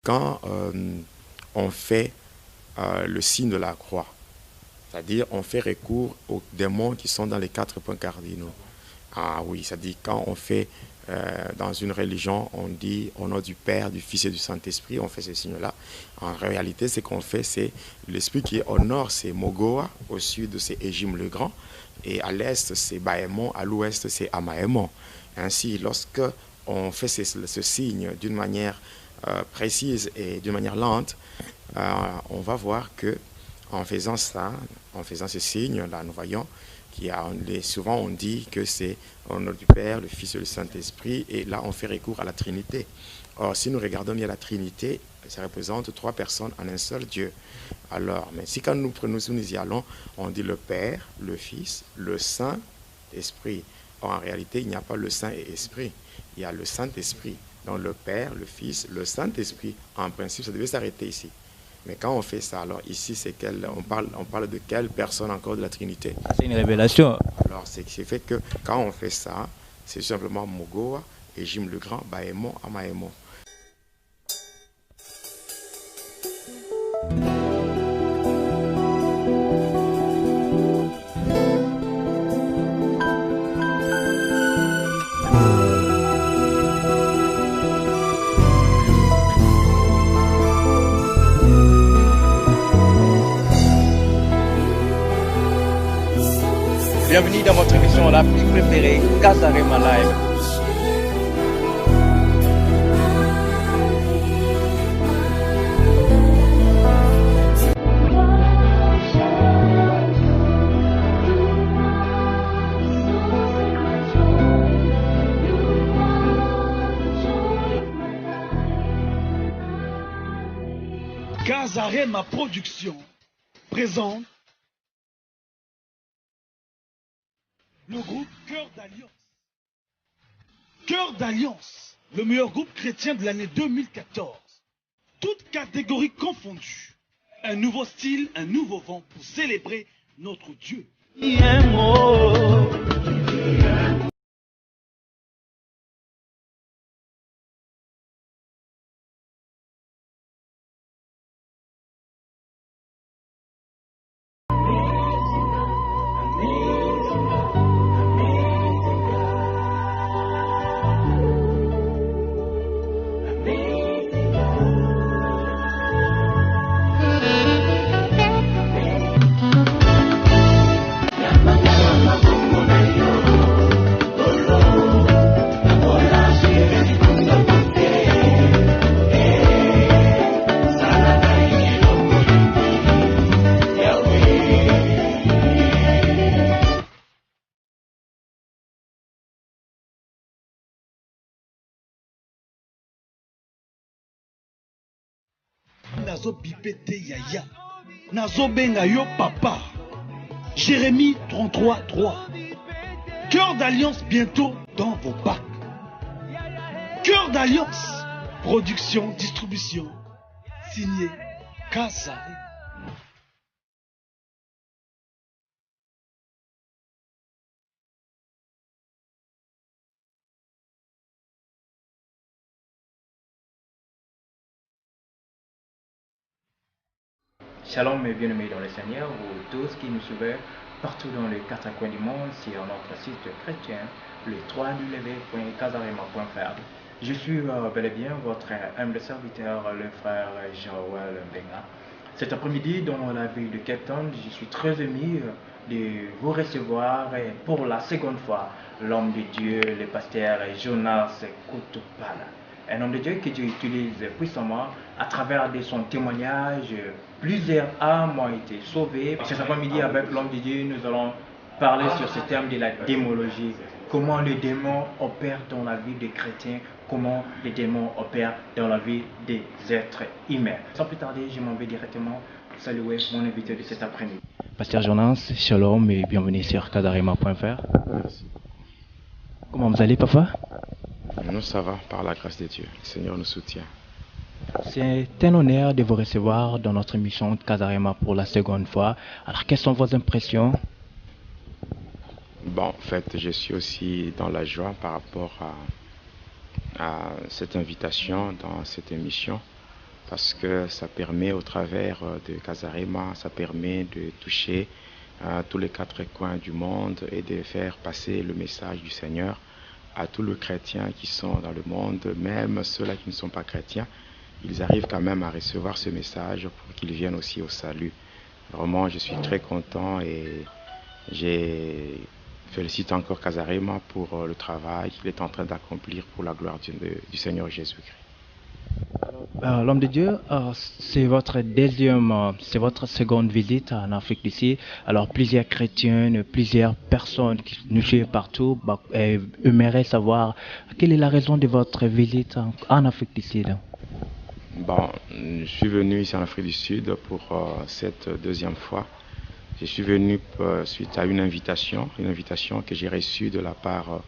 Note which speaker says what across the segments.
Speaker 1: quand on fait le signe de la croix, c'est-à-dire on fait recours aux démons qui sont dans les 4 points cardinaux. Ah oui, c'est-à-dire quand on fait dans une religion, on dit au nom du Père, du Fils et du Saint-Esprit, on fait ces signes-là. En réalité, ce qu'on fait, c'est l'esprit qui est au nord, c'est Mogoa, au sud, c'est Égime le Grand, et à l'est, c'est Baémon, à l'ouest, c'est Amaémon. Ainsi, lorsque on fait ce signe d'une manière précise et d'une manière lente, on va voir que en faisant ça, en faisant ce signe, là, nous voyons souvent on dit que c'est au nom du Père, le Fils et le Saint-Esprit, et là on fait recours à la Trinité. Or, si nous regardons bien la Trinité, ça représente 3 personnes en un seul Dieu. Alors, mais si quand nous y allons, on dit le Père, le Fils, le Saint-Esprit. Or, en réalité, il n'y a pas le Saint et Esprit, il y a le Saint-Esprit. Donc le Père, le Fils, le Saint-Esprit. En principe, ça devait s'arrêter ici. Mais quand on fait ça, alors ici, on parle de quelle personne encore de la Trinité?
Speaker 2: C'est une révélation.
Speaker 1: Alors, c'est qui fait que quand on fait ça, c'est simplement Mogoa, Égime le Grand, Baémon, Amaémon.
Speaker 2: Bienvenue dans votre émission la plus préférée, Kazarema Live.
Speaker 3: Kazarema Production présente le groupe Cœur d'Alliance. Cœur d'Alliance, le meilleur groupe chrétien de l'année 2014. Toutes catégories confondues. Un nouveau style, un nouveau vent pour célébrer notre Dieu. Nazo bipete yaya. Nazo benga yo papa. Jérémie 33:3. Cœur d'Alliance bientôt dans vos bacs. Cœur d'Alliance. Production, distribution. Signé Kazarema.
Speaker 2: Shalom mes bien-aimés dans le Seigneur, vous tous qui nous suivez partout dans les 4 coins du monde sur notre site chrétien, le www.kazarema.fr. Je suis bel et bien votre humble serviteur, le frère Joël Benga. Cet après-midi, dans la ville de Cape Town, je suis très ému de vous recevoir pour la seconde fois l'homme de Dieu, le pasteur Jonas Kutupala. Un homme de Dieu que Dieu utilise puissamment à travers de son témoignage. Plusieurs âmes ont été sauvées. Cet après-midi, avec l'homme de Dieu, nous allons parler sur ce thème de la démonologie. Comment les démons opèrent dans la vie des chrétiens, comment les démons opèrent dans la vie des êtres humains. Sans plus tarder, je m'en vais directement saluer mon invité de cet après-midi. Pasteur Jonas, shalom et bienvenue sur kazarema.fr.
Speaker 1: Merci.
Speaker 2: Comment vous allez, papa?
Speaker 1: Nous, ça va, par la grâce de Dieu. Le Seigneur nous soutient.
Speaker 2: C'est un honneur de vous recevoir dans notre émission de Kazarema pour la seconde fois. Alors, quelles sont vos impressions?
Speaker 1: Bon, en fait, je suis aussi dans la joie par rapport à cette invitation dans cette émission. parce que ça permet au travers de Casarema, ça permet de toucher tous les quatre coins du monde et de faire passer le message du Seigneur à tous les chrétiens qui sont dans le monde, même ceux-là qui ne sont pas chrétiens. Ils arrivent quand même à recevoir ce message pour qu'ils viennent aussi au salut. Vraiment, je suis très content et je félicite encore Casarema pour le travail qu'il est en train d'accomplir pour la gloire du Seigneur Jésus-Christ.
Speaker 2: L'homme de Dieu, c'est c'est votre seconde visite en Afrique du Sud. Alors, plusieurs chrétiens, plusieurs personnes qui nous suivent partout aimeraient savoir quelle est la raison de votre visite en Afrique du Sud.
Speaker 1: Bon, je suis venu ici en Afrique du Sud pour cette deuxième fois. Je suis venu suite à une invitation que j'ai reçue de la part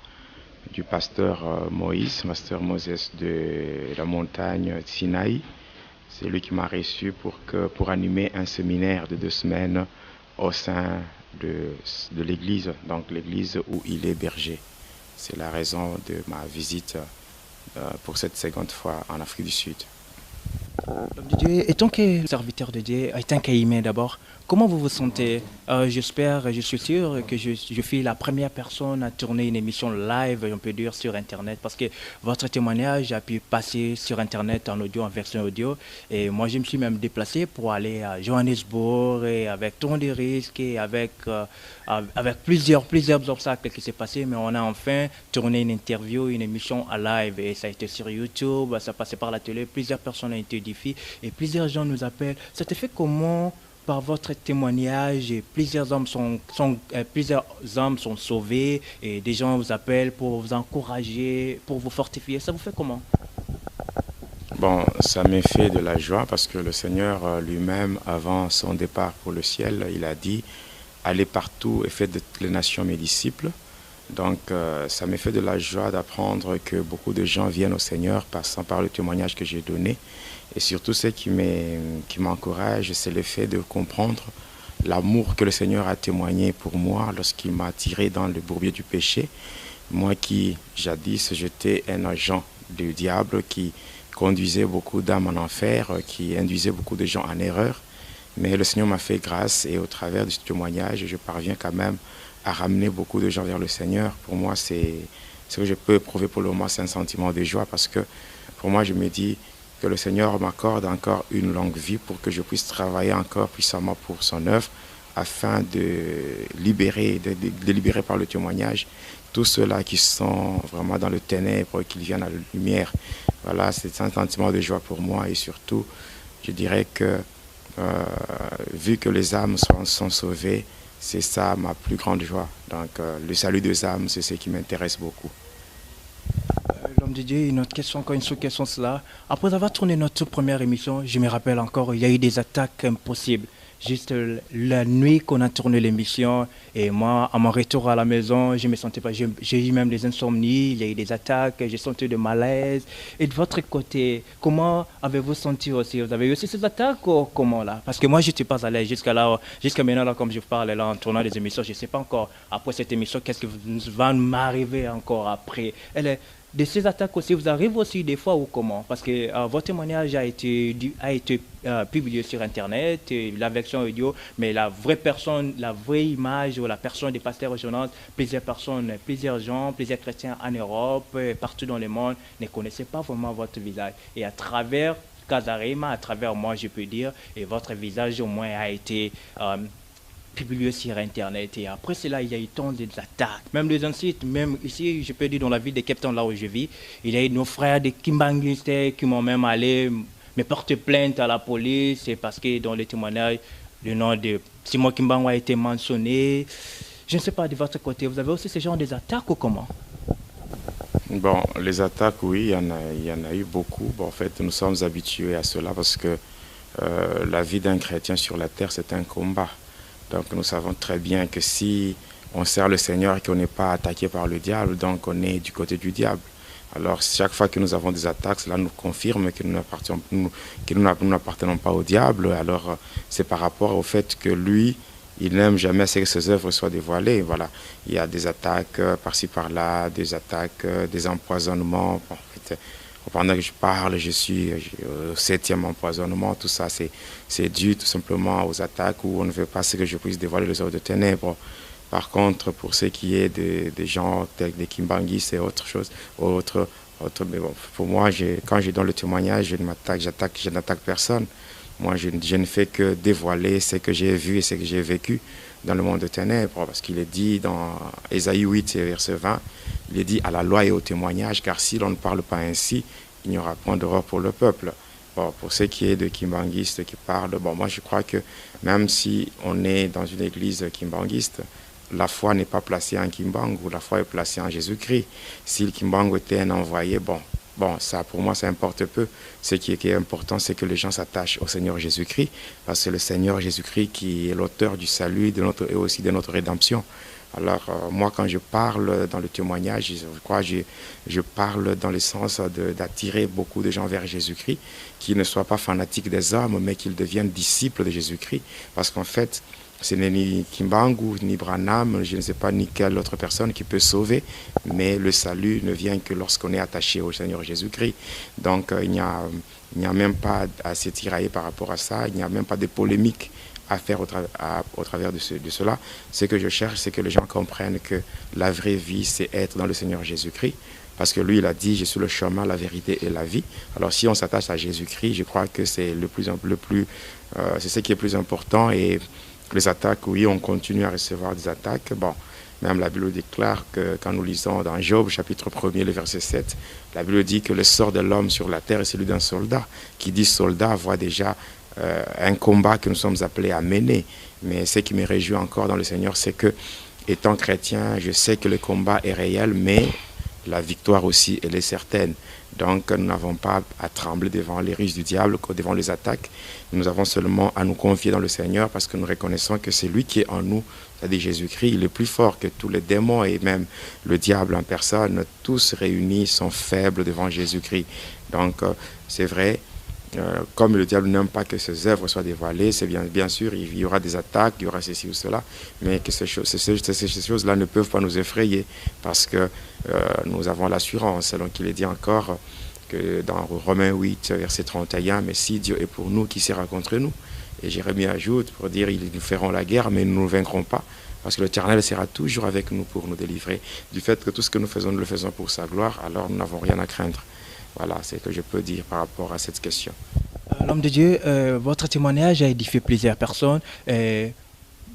Speaker 1: du pasteur Moïse, pasteur Moses de la montagne Sinaï. C'est lui qui m'a reçu pour animer un séminaire de 2 semaines au sein de l'église, donc l'église où il est berger. C'est la raison de ma visite pour cette seconde fois en Afrique du Sud.
Speaker 2: L'homme de Dieu, étant que serviteur de Dieu, étant qu'humain d'abord, comment vous vous sentez? Je suis sûr que je suis la première personne à tourner une émission live, on peut dire, sur Internet, parce que votre témoignage a pu passer sur Internet en audio, en version audio, et moi je me suis même déplacé pour aller à Johannesburg, et avec tant de risques, et avec plusieurs obstacles qui s'est passé, mais on a enfin tourné une interview, une émission à live, et ça a été sur YouTube, ça passait par la télé, plusieurs personnes ont été édifiées, et plusieurs gens nous appellent. Ça te fait comment? Par votre témoignage, plusieurs hommes sont sauvés et des gens vous appellent pour vous encourager, pour vous fortifier. Ça vous fait comment?
Speaker 1: Bon, ça me fait de la joie parce que le Seigneur lui-même, avant son départ pour le ciel, il a dit « Allez partout et faites de toutes les nations mes disciples ». Donc, ça me fait de la joie d'apprendre que beaucoup de gens viennent au Seigneur passant par le témoignage que j'ai donné. Et surtout, ce qui m'encourage, c'est le fait de comprendre l'amour que le Seigneur a témoigné pour moi lorsqu'il m'a tiré dans le bourbier du péché. Moi qui, jadis, j'étais un agent du diable qui conduisait beaucoup d'âmes en enfer, qui induisait beaucoup de gens en erreur. Mais le Seigneur m'a fait grâce et au travers de ce témoignage, je parviens quand même à ramener beaucoup de gens vers le Seigneur. Pour moi, c'est ce que je peux éprouver pour le moment, c'est un sentiment de joie parce que pour moi, je me dis que le Seigneur m'accorde encore une longue vie pour que je puisse travailler encore puissamment pour son œuvre afin de libérer par le témoignage tous ceux-là qui sont vraiment dans le ténèbre, qu'ils viennent à la lumière. Voilà, c'est un sentiment de joie pour moi et surtout, je dirais que vu que les âmes sont sauvées, c'est ça ma plus grande joie. Donc le salut des âmes, c'est ce qui m'intéresse beaucoup.
Speaker 2: L'homme de Dieu, une autre question, encore une sous-question cela. Après avoir tourné notre toute première émission, je me rappelle encore, il y a eu des attaques impossibles. Juste la nuit qu'on a tourné l'émission et moi, à mon retour à la maison, je me sentais pas, j'ai eu même des insomnies, il y a eu des attaques, j'ai senti de malaise. Et de votre côté, comment avez-vous senti aussi? Vous avez eu aussi ces attaques ou comment là? Parce que moi, je n'étais pas à l'aise jusqu'à maintenant, là, comme je parle là, en tournant des émissions, je ne sais pas encore, après cette émission, qu'est-ce qui va m'arriver encore après? De ces attaques aussi, vous arrivez aussi des fois ou comment? Parce que votre témoignage a été publié sur Internet, la version audio, mais la vraie personne, la vraie image ou la personne des pasteurs régionaux, plusieurs personnes, plusieurs gens, plusieurs chrétiens en Europe, partout dans le monde, ne connaissaient pas vraiment votre visage. Et à travers Casarema, à travers moi, je peux dire, et votre visage au moins a été publié sur Internet. Et après cela, il y a eu tant d'attaques. Même les sites, même ici, je peux dire dans la ville de Cape Town, là où je vis, il y a eu nos frères de Kimbanguiste qui m'ont même allé me porter plainte à la police. C'est parce que dans les témoignages, le nom de Simon Kimbangu a été mentionné. Je ne sais pas de votre côté, vous avez aussi ce genre d'attaques ou comment?
Speaker 1: Bon, les attaques, oui, il y en a eu beaucoup. Bon, en fait, nous sommes habitués à cela parce que la vie d'un chrétien sur la terre, c'est un combat. Donc nous savons très bien que si on sert le Seigneur et qu'on n'est pas attaqué par le diable, donc on est du côté du diable. Alors chaque fois que nous avons des attaques, cela nous confirme que nous n'appartenons pas au diable. Alors c'est par rapport au fait que lui, il n'aime jamais que ses œuvres soient dévoilées. Voilà. Il y a des attaques par-ci par-là, des attaques, des empoisonnements. En fait, Pendant que je parle, je suis au 7e empoisonnement. Tout ça, c'est dû tout simplement aux attaques où on ne veut pas que je puisse dévoiler les œuvres de ténèbres. Par contre, pour ce qui est des gens tels des Kimbanguistes et autre chose, mais bon, pour moi, quand je donne le témoignage, je n'attaque personne. Moi, je ne fais que dévoiler ce que j'ai vu et ce que j'ai vécu dans le monde de ténèbres, parce qu'il est dit dans Ésaïe 8, verset 20, il est dit à la loi et au témoignage, car si l'on ne parle pas ainsi, il n'y aura point d'horreur pour le peuple. Bon, pour ce qui est de kimbanguistes qui parlent, bon, moi je crois que même si on est dans une église kimbanguiste, la foi n'est pas placée en Kimbangu, la foi est placée en Jésus-Christ. Si le Kimbangu était un envoyé, bon, ça pour moi ça importe peu. Ce qui est important, c'est que les gens s'attachent au Seigneur Jésus-Christ, parce que c'est le Seigneur Jésus-Christ qui est l'auteur du salut et aussi de notre rédemption. Alors moi quand je parle dans le témoignage, je crois que je parle dans le sens d'attirer beaucoup de gens vers Jésus-Christ, qui ne soient pas fanatiques des hommes, mais qu'ils deviennent disciples de Jésus-Christ. Parce qu'en fait, ce n'est ni Kimbangu, ni Branham, je ne sais pas ni quelle autre personne qui peut sauver, mais le salut ne vient que lorsqu'on est attaché au Seigneur Jésus-Christ. Donc il n'y a même pas à se tirailler par rapport à ça, il n'y a même pas de polémique à faire au travers de cela. Ce que je cherche, c'est que les gens comprennent que la vraie vie, c'est être dans le Seigneur Jésus-Christ. Parce que lui, il a dit, je suis le chemin, la vérité et la vie. Alors si on s'attache à Jésus-Christ, je crois que c'est c'est ce qui est plus important. Et les attaques, oui, on continue à recevoir des attaques. Bon, même la Bible déclare que quand nous lisons dans Job, chapitre 1er, le verset 7, la Bible dit que le sort de l'homme sur la terre est celui d'un soldat. Qui dit soldat voit déjà un combat que nous sommes appelés à mener. Mais ce qui me réjouit encore dans le Seigneur, c'est que, étant chrétien, je sais que le combat est réel, mais la victoire aussi, elle est certaine. Donc, nous n'avons pas à trembler devant les ruses du diable, devant les attaques. Nous avons seulement à nous confier dans le Seigneur parce que nous reconnaissons que c'est lui qui est en nous, c'est-à-dire Jésus-Christ. Il est plus fort que tous les démons et même le diable en personne. Tous réunis sont faibles devant Jésus-Christ. Donc, c'est vrai. Comme le diable n'aime pas que ses œuvres soient dévoilées, c'est bien sûr, il y aura des attaques, il y aura ceci ou cela, mais que ces choses-là ne peuvent pas nous effrayer, parce que nous avons l'assurance, selon qu'il est dit encore, que dans Romains 8, verset 31, mais si Dieu est pour nous, qui sera contre nous? Et Jérémie ajoute pour dire, ils nous feront la guerre, mais nous ne nous vaincrons pas, parce que l'Éternel sera toujours avec nous pour nous délivrer. Du fait que tout ce que nous le faisons pour sa gloire, alors nous n'avons rien à craindre. Voilà, c'est ce que je peux dire par rapport à cette question.
Speaker 2: L'homme de Dieu, votre témoignage a édifié plusieurs personnes.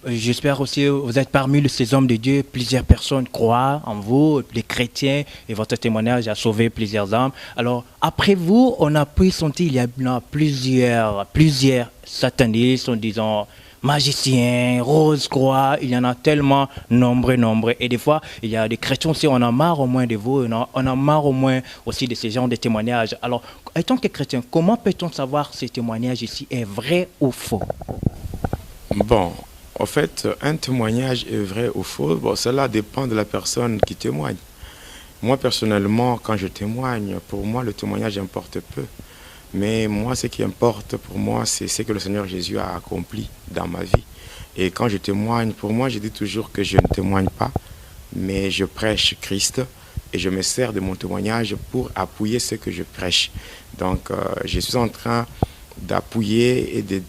Speaker 2: J'espère aussi que vous êtes parmi ces hommes de Dieu. Plusieurs personnes croient en vous, les chrétiens, et votre témoignage a sauvé plusieurs âmes. Alors, après vous, on a pu sentir qu'il y a plusieurs satanistes, disons, magiciens, rose-croix, il y en a tellement nombreux. Et des fois, il y a des chrétiens aussi, on a marre au moins de vous, on a marre au moins aussi de ces genres de témoignages. Alors, étant que chrétien, comment peut-on savoir si ce témoignage ici est vrai ou faux?
Speaker 1: Bon, en fait, un témoignage est vrai ou faux, bon, cela dépend de la personne qui témoigne. Moi, personnellement, quand je témoigne, pour moi, le témoignage importe peu. Mais moi, ce qui importe pour moi, c'est ce que le Seigneur Jésus a accompli dans ma vie. Et quand je témoigne, pour moi, je dis toujours que je ne témoigne pas, mais je prêche Christ et je me sers de mon témoignage pour appuyer ce que je prêche. Donc, je suis en train d'appuyer et de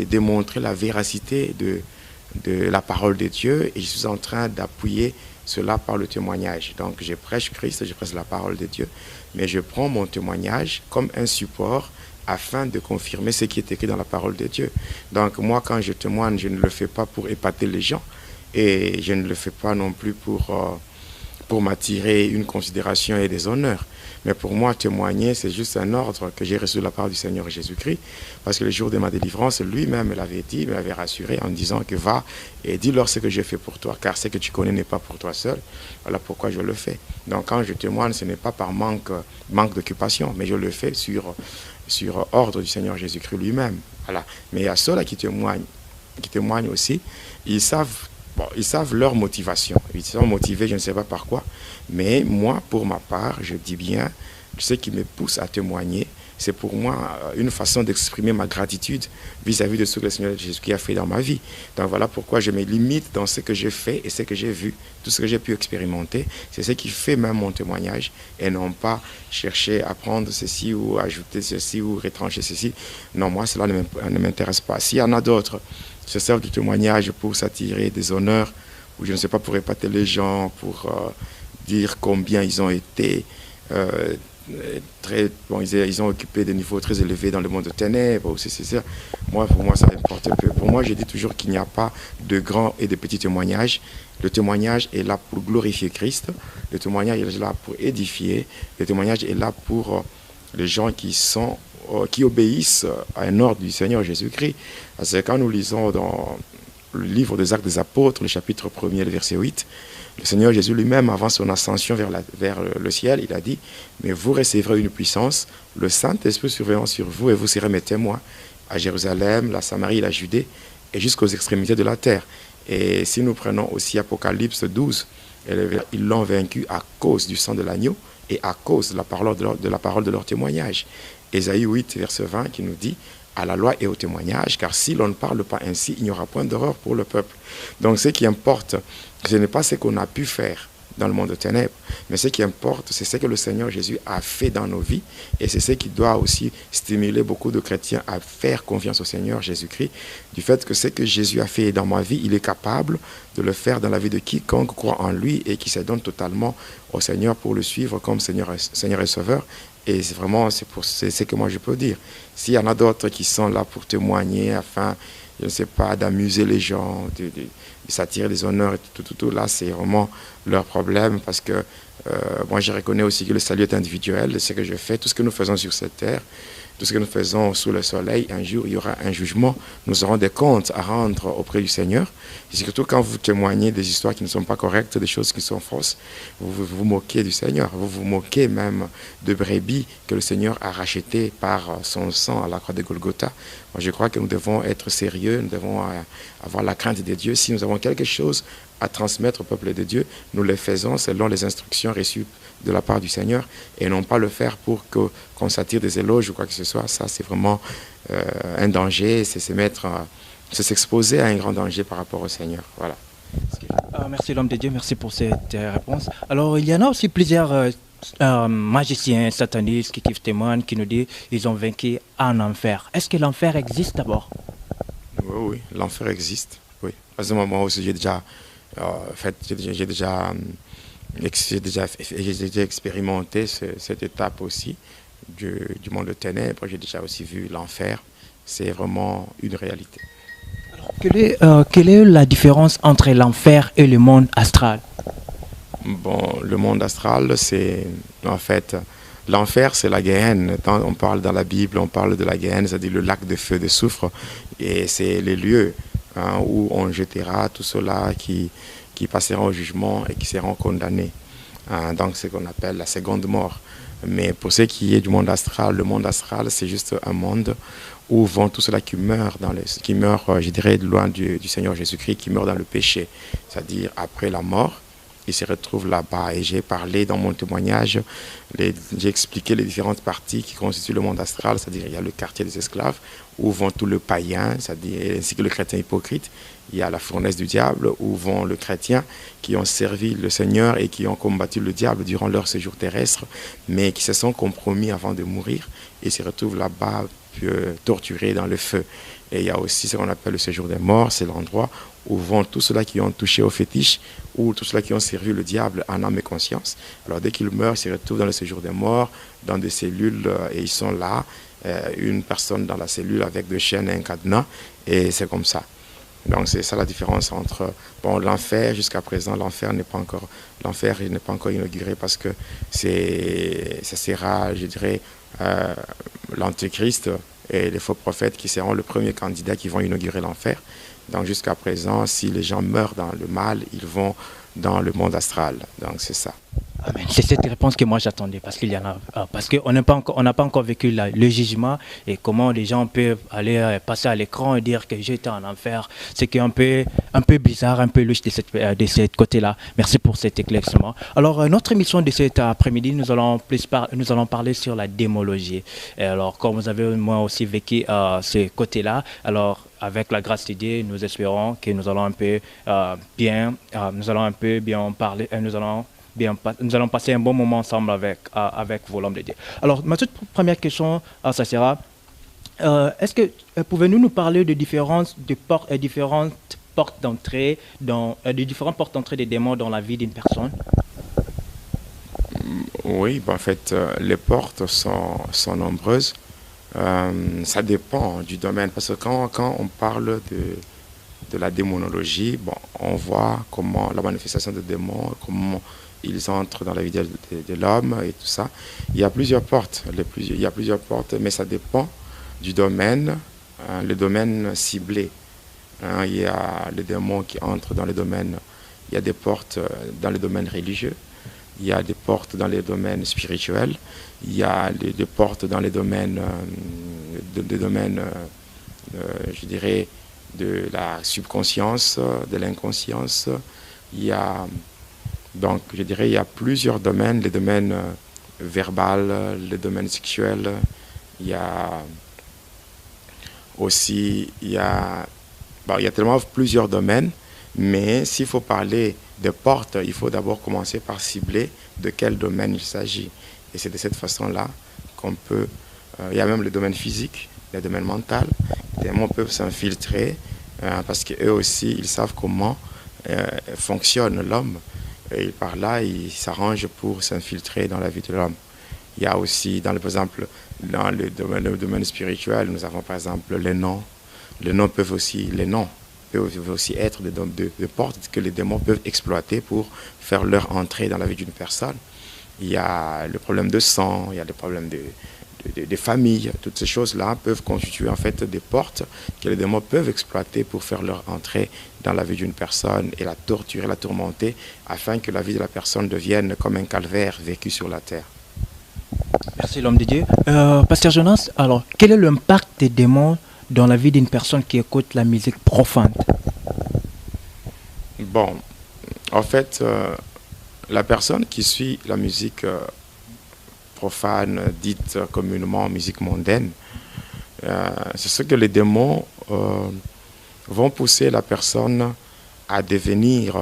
Speaker 1: démontrer la véracité de la parole de Dieu et je suis en train d'appuyer cela par le témoignage. Donc, je prêche Christ, je prêche la parole de Dieu, mais je prends mon témoignage comme un support afin de confirmer ce qui est écrit dans la parole de Dieu. Donc, moi, quand je témoigne, je ne le fais pas pour épater les gens et je ne le fais pas non plus pour m'attirer une considération et des honneurs. Mais pour moi, témoigner, c'est juste un ordre que j'ai reçu de la part du Seigneur Jésus-Christ. Parce que le jour de ma délivrance, lui-même l'avait dit, me l'avait rassuré en disant que va et dis-leur ce que j'ai fait pour toi, car ce que tu connais n'est pas pour toi seul. Voilà pourquoi je le fais. Donc quand je témoigne, ce n'est pas par manque d'occupation, mais je le fais sur ordre du Seigneur Jésus-Christ lui-même. Voilà. Mais il y a ceux-là qui témoignent aussi, ils savent leur motivation. Ils sont motivés, je ne sais pas par quoi. Mais moi, pour ma part, je dis bien, ce qui me pousse à témoigner, c'est pour moi une façon d'exprimer ma gratitude vis-à-vis de ce que le Seigneur Jésus a fait dans ma vie. Donc voilà pourquoi je me limite dans ce que j'ai fait et ce que j'ai vu tout ce que j'ai pu expérimenter, c'est ce qui fait même mon témoignage, et non pas chercher à prendre ceci ou ajouter ceci ou retrancher ceci. Non, moi, cela ne m'intéresse pas. S'il y en a d'autres qui se servent du témoignage pour s'attirer des honneurs, ou je ne sais pas, pour épater les gens, pour dire combien ils ont été ils ont occupé des niveaux très élevés dans le monde de ténèbres, pour moi, ça importe peu. Pour moi, je dis toujours qu'il n'y a pas de grands et de petits témoignages. Le témoignage est là pour glorifier Christ. Le témoignage est là pour édifier. Le témoignage est là pour les gens qui obéissent à un ordre du Seigneur Jésus-Christ. Parce que quand nous lisons dans le livre des Actes des Apôtres, le chapitre 1er, le verset 8, le Seigneur Jésus lui-même, avant son ascension vers le ciel, il a dit « Mais vous recevrez une puissance, le Saint-Esprit surveillant sur vous, et vous serez mes témoins à Jérusalem, la Samarie, la Judée, et jusqu'aux extrémités de la terre. » Et si nous prenons aussi Apocalypse 12, ils l'ont vaincu à cause du sang de l'agneau et à cause de la parole de leur témoignage. Ésaïe 8, verset 20, qui nous dit « À la loi et au témoignage, car si l'on ne parle pas ainsi, il n'y aura point d'horreur pour le peuple. » Donc ce qui importe, ce n'est pas ce qu'on a pu faire dans le monde de ténèbres, mais ce qui importe, c'est ce que le Seigneur Jésus a fait dans nos vies, et c'est ce qui doit aussi stimuler beaucoup de chrétiens à faire confiance au Seigneur Jésus-Christ, du fait que ce que Jésus a fait dans ma vie, il est capable de le faire dans la vie de quiconque croit en lui et qui se donne totalement au Seigneur pour le suivre comme Seigneur et Sauveur. Et c'est ce que moi je peux dire. S'il y en a d'autres qui sont là pour témoigner afin, je ne sais pas, d'amuser les gens, de s'attirer des honneurs, et tout, là c'est vraiment leur problème, parce que moi je reconnais aussi que le salut est individuel, ce que je fais, tout ce que nous faisons sur cette terre, tout ce que nous faisons sous le soleil, un jour il y aura un jugement, nous aurons des comptes à rendre auprès du Seigneur. Et surtout quand vous témoignez des histoires qui ne sont pas correctes, des choses qui sont fausses, vous vous moquez du Seigneur, vous vous moquez même de brebis que le Seigneur a rachetées par son sang à la croix de Golgotha. Moi je crois que nous devons être sérieux, nous devons avoir la crainte de Dieu. Si nous avons quelque chose à transmettre au peuple de Dieu, nous le faisons selon les instructions reçues de la part du Seigneur, et non pas le faire pour qu'on s'attire des éloges ou quoi que ce soit. Ça, c'est vraiment un danger, c'est s'exposer à un grand danger par rapport au Seigneur. Voilà.
Speaker 2: Merci l'homme de Dieu, merci pour cette réponse. Alors, il y en a aussi plusieurs magiciens satanistes qui témoignent, qui nous disent qu'ils ont vaincu en enfer. Est-ce que l'enfer existe d'abord?
Speaker 1: Oui, l'enfer existe. Oui. À ce moment aussi, j'ai déjà expérimenté cette étape aussi du monde de ténèbres. J'ai déjà aussi vu l'enfer. C'est vraiment une réalité.
Speaker 2: Alors, quelle est la différence entre l'enfer et le monde astral?
Speaker 1: Bon, le monde astral, c'est en fait l'enfer, c'est la Géhenne. Quand on parle dans la Bible, on parle de la Géhenne, c'est-à-dire le lac de feu, de soufre, et c'est les lieux où on jettera tous ceux-là qui passeront au jugement et qui seront condamnés. Donc, c'est ce qu'on appelle la seconde mort. Mais pour ce qui est du monde astral, le monde astral, c'est juste un monde où vont tous ceux-là qui meurent, je dirais, loin du Seigneur Jésus-Christ, qui meurent dans le péché, c'est-à-dire après la mort. Ils se retrouvent là-bas, et j'ai parlé dans mon témoignage, j'ai expliqué les différentes parties qui constituent le monde astral, c'est-à-dire il y a le quartier des esclaves, où vont tous les païens, c'est-à-dire ainsi que le chrétien hypocrite. Il y a la fournaise du diable, où vont les chrétiens qui ont servi le Seigneur et qui ont combattu le diable durant leur séjour terrestre, mais qui se sont compromis avant de mourir et se retrouvent là-bas torturés dans le feu. Et il y a aussi ce qu'on appelle le séjour des morts, c'est l'endroit où vont tous ceux-là qui ont touché au fétiche ou tous ceux-là qui ont servi le diable en âme et conscience. Alors dès qu'ils meurent, ils se retrouvent dans le séjour des morts, dans des cellules, et ils sont là, une personne dans la cellule avec deux chaînes et un cadenas, et c'est comme ça. Donc c'est ça la différence entre l'enfer. Jusqu'à présent, l'enfer n'est pas encore inauguré, parce que ça sera, je dirais, l'antéchrist et les faux prophètes qui seront le premier candidat qui vont inaugurer l'enfer. Donc jusqu'à présent, si les gens meurent dans le mal, ils vont dans le monde astral. Donc c'est ça.
Speaker 4: Amen. C'est cette réponse que moi j'attendais parce qu'il y en a, parce qu'on n'a pas encore, on n'a pas encore vécu le jugement et comment les gens peuvent aller passer à l'écran et dire que j'étais en enfer. C'est un peu bizarre, un peu louche de cette côté-là. Merci pour cet éclaircissement. Alors notre émission de cet après-midi, nous allons parler sur la démologie. Et alors comme vous avez moi aussi vécu ce côté-là, alors avec la grâce de Dieu, nous espérons que nous allons un peu bien parler et nous allons passer un bon moment ensemble avec vos l'homme de Dieu. Alors, ma toute première question, ça sera, est-ce que pouvez-nous nous parler de différentes portes d'entrée, de différentes portes d'entrée des démons dans la vie d'une personne?
Speaker 1: Oui, en fait, les portes sont nombreuses. Ça dépend du domaine, parce que quand on parle de la démonologie, bon, on voit comment la manifestation des démons, comment ils entrent dans la vie de l'homme et tout ça. Il y a plusieurs portes, mais ça dépend du domaine, le domaine ciblé. Il y a les démons qui entrent dans les domaines, il y a des portes dans les domaines religieux, il y a des portes dans les domaines spirituels, il y a des portes dans les domaines, je dirais, de la subconscience, de l'inconscience. Donc, je dirais, il y a plusieurs domaines, les domaines verbaux, les domaines sexuels. Il y a aussi, il y a tellement plusieurs domaines, mais s'il faut parler de portes, il faut d'abord commencer par cibler de quel domaine il s'agit. Et c'est de cette façon-là qu'on peut, il y a même le domaine physique, le domaine mental. Les démons peuvent s'infiltrer parce qu'eux aussi, ils savent comment fonctionne l'homme. Et par là, ils s'arrangent pour s'infiltrer dans la vie de l'homme. Il y a aussi, par exemple, dans le domaine spirituel, nous avons par exemple les noms. Les noms peuvent aussi être des portes que les démons peuvent exploiter pour faire leur entrée dans la vie d'une personne. Il y a le problème de sang, il y a le problème de famille. Toutes ces choses-là peuvent constituer en fait des portes que les démons peuvent exploiter pour faire leur entrée dans la vie d'une personne et la torturer, la tourmenter, afin que la vie de la personne devienne comme un calvaire vécu sur la terre.
Speaker 4: Merci l'homme de Dieu. Pasteur Jonas, alors quel est l'impact des démons dans la vie d'une personne qui écoute la musique profane?
Speaker 1: Bon, en fait, la personne qui suit la musique profane, dite communément musique mondaine, c'est ce que les démons vont pousser la personne à devenir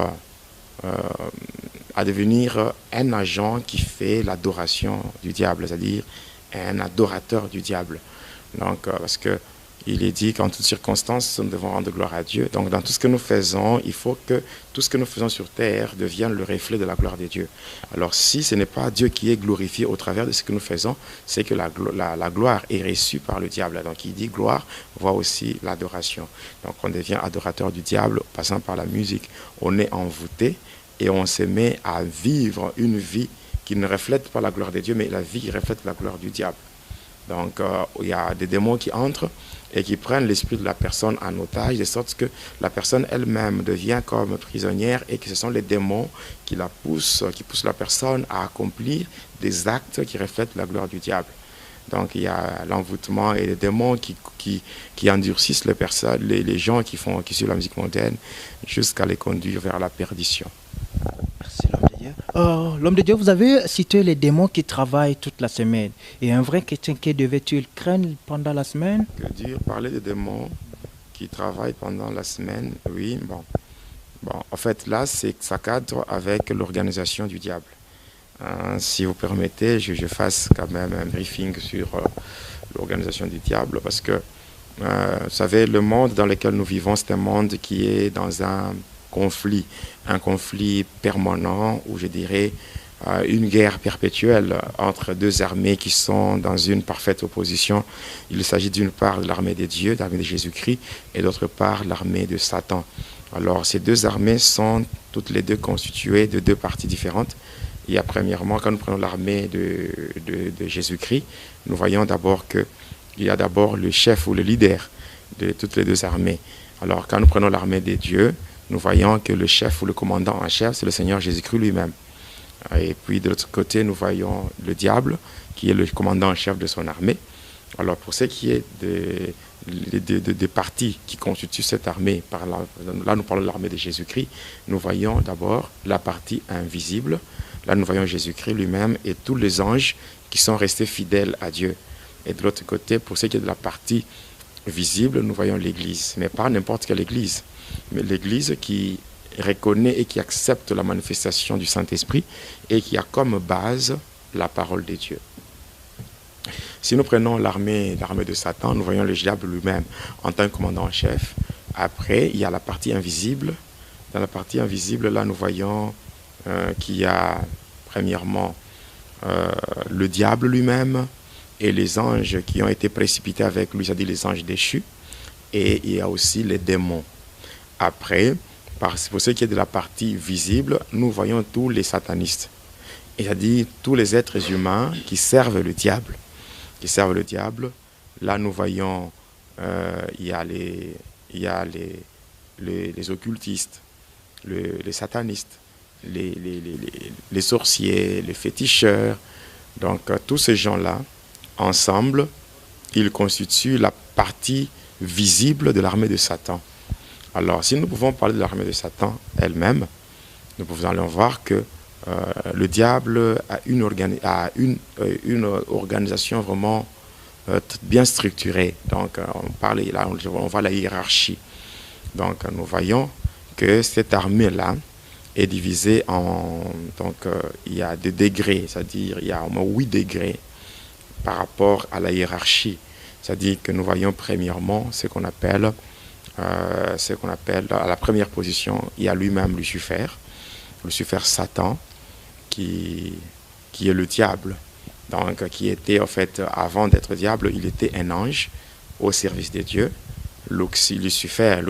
Speaker 1: un agent qui fait l'adoration du diable, c'est-à-dire un adorateur du diable. Donc, parce que il est dit qu'en toutes circonstances, nous devons rendre gloire à Dieu. Donc, dans tout ce que nous faisons, il faut que tout ce que nous faisons sur terre devienne le reflet de la gloire de Dieu. Alors, si ce n'est pas Dieu qui est glorifié au travers de ce que nous faisons, c'est que la gloire est reçue par le diable. Donc, il dit gloire, voit aussi l'adoration. Donc, on devient adorateur du diable, passant par la musique. On est envoûté et on se met à vivre une vie qui ne reflète pas la gloire de Dieu, mais la vie qui reflète la gloire du diable. Donc, il y a des démons qui entrent et qui prennent l'esprit de la personne en otage, de sorte que la personne elle-même devient comme prisonnière et que ce sont les démons qui poussent la personne à accomplir des actes qui reflètent la gloire du diable. Donc, il y a l'envoûtement et les démons qui endurcissent les gens qui suivent la musique mondaine jusqu'à les conduire vers la perdition.
Speaker 4: Merci l'homme de Dieu. L'homme de Dieu, vous avez cité les démons qui travaillent toute la semaine. Et un vrai chrétien, qui devait-il craindre pendant la semaine?
Speaker 1: Que dire? Parler des démons qui travaillent pendant la semaine, oui, bon. En fait, là, ça cadre avec l'organisation du diable. Si vous permettez, je fasse quand même un briefing sur l'organisation du diable, parce que, vous savez, le monde dans lequel nous vivons, c'est un monde qui est dans un conflit permanent, ou je dirais une guerre perpétuelle entre deux armées qui sont dans une parfaite opposition. Il s'agit d'une part de l'armée de Dieu, l'armée de Jésus-Christ, et d'autre part l'armée de Satan. Alors ces deux armées sont toutes les deux constituées de deux parties différentes. Il y a premièrement, quand nous prenons l'armée de Jésus-Christ, nous voyons d'abord qu'il y a d'abord le chef ou le leader de toutes les deux armées. Alors quand nous prenons l'armée de Dieu, nous voyons que le chef ou le commandant en chef, c'est le Seigneur Jésus-Christ lui-même. Et puis de l'autre côté, nous voyons le diable, qui est le commandant en chef de son armée. Alors pour ce qui est des parties qui constituent cette armée, là nous parlons de l'armée de Jésus-Christ, nous voyons d'abord la partie invisible. Là nous voyons Jésus-Christ lui-même et tous les anges qui sont restés fidèles à Dieu. Et de l'autre côté, pour ce qui est de la partie visible, nous voyons l'Église, mais pas n'importe quelle Église, mais l'Église qui reconnaît et qui accepte la manifestation du Saint-Esprit et qui a comme base la parole de Dieu. Si nous prenons l'armée de Satan, nous voyons le diable lui-même en tant que commandant en chef. Après, il y a la partie invisible. Dans la partie invisible, là, nous voyons qu'il y a premièrement le diable lui-même et les anges qui ont été précipités avec lui, c'est-à-dire les anges déchus. Et il y a aussi les démons. Après, pour ce qui est de la partie visible, nous voyons tous les satanistes. C'est-à-dire tous les êtres humains qui servent le diable. Là, nous voyons, il y a les occultistes, les satanistes, les sorciers, les féticheurs. Donc, tous ces gens-là, ensemble, ils constituent la partie visible de l'armée de Satan. Alors, si nous pouvons parler de l'armée de Satan elle-même, nous pouvons aller voir que le diable a une organisation vraiment bien structurée. Donc, on voit la hiérarchie. Donc, nous voyons que cette armée-là est divisée en... Donc, il y a des degrés, c'est-à-dire il y a au moins 8 degrés par rapport à la hiérarchie. C'est-à-dire que nous voyons premièrement ce qu'on appelle, à la première position, il y a lui-même Lucifer Satan, qui est le diable. Donc, qui était, en fait, avant d'être diable, il était un ange au service de Dieu. Lucifer,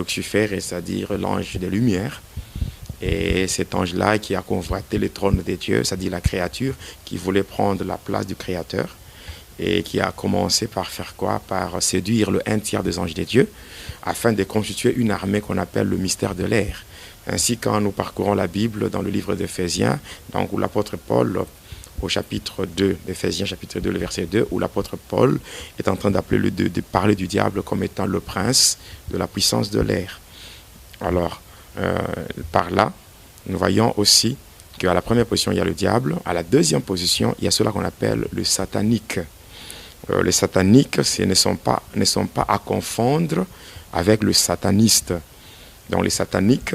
Speaker 1: c'est-à-dire l'ange des lumières. Et cet ange-là qui a convoité le trône de Dieu, c'est-à-dire la créature, qui voulait prendre la place du Créateur. Et qui a commencé par faire quoi? Par séduire le 1/3 des anges de Dieu, afin de constituer une armée qu'on appelle le mystère de l'air. Ainsi, quand nous parcourons la Bible dans le livre d'Éphésiens, donc où l'apôtre Paul, au chapitre 2, d'Éphésiens chapitre 2, le verset 2, où l'apôtre Paul est en train de parler du diable comme étant le prince de la puissance de l'air. Alors, par là, nous voyons aussi qu'à la première position, il y a le diable. À la deuxième position, il y a cela qu'on appelle le satanique. Les sataniques ne sont pas à confondre avec le sataniste. Donc les sataniques,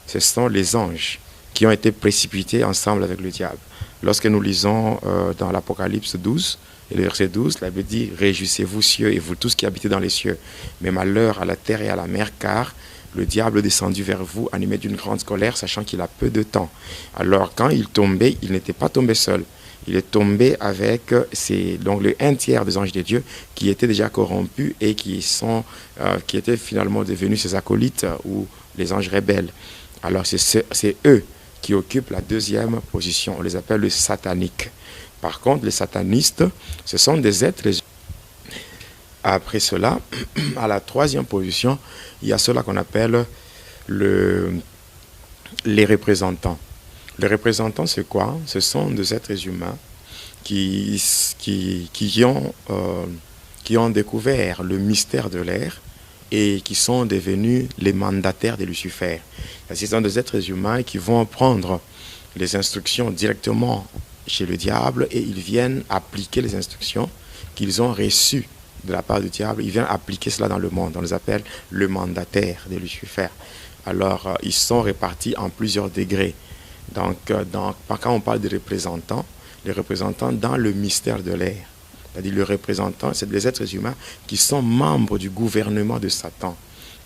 Speaker 1: ce sont les anges qui ont été précipités ensemble avec le diable. Lorsque nous lisons dans l'Apocalypse 12, et le verset 12, la Bible dit « Réjouissez-vous cieux et vous tous qui habitez dans les cieux, mais malheur à la terre et à la mer, car le diable est descendu vers vous, animé d'une grande colère, sachant qu'il a peu de temps. » Alors quand il tombait, il n'était pas tombé seul. Il est tombé avec donc le 1/3 des anges de Dieu qui étaient déjà corrompus et qui étaient finalement devenus ses acolytes ou les anges rebelles. Alors c'est eux qui occupent la deuxième position. On les appelle les sataniques. Par contre, les satanistes, ce sont des êtres. Après cela, à la troisième position, il y a cela qu'on appelle les représentants. Les représentants, c'est quoi? Ce sont des êtres humains qui ont découvert le mystère de l'air et qui sont devenus les mandataires de Lucifer. Ce sont des êtres humains qui vont prendre les instructions directement chez le diable et ils viennent appliquer les instructions qu'ils ont reçues de la part du diable. Ils viennent appliquer cela dans le monde. On les appelle le mandataire de Lucifer. Alors, ils sont répartis en plusieurs degrés. Donc, quand on parle de représentants, les représentants dans le mystère de l'air, c'est-à-dire le représentant, c'est des êtres humains qui sont membres du gouvernement de Satan.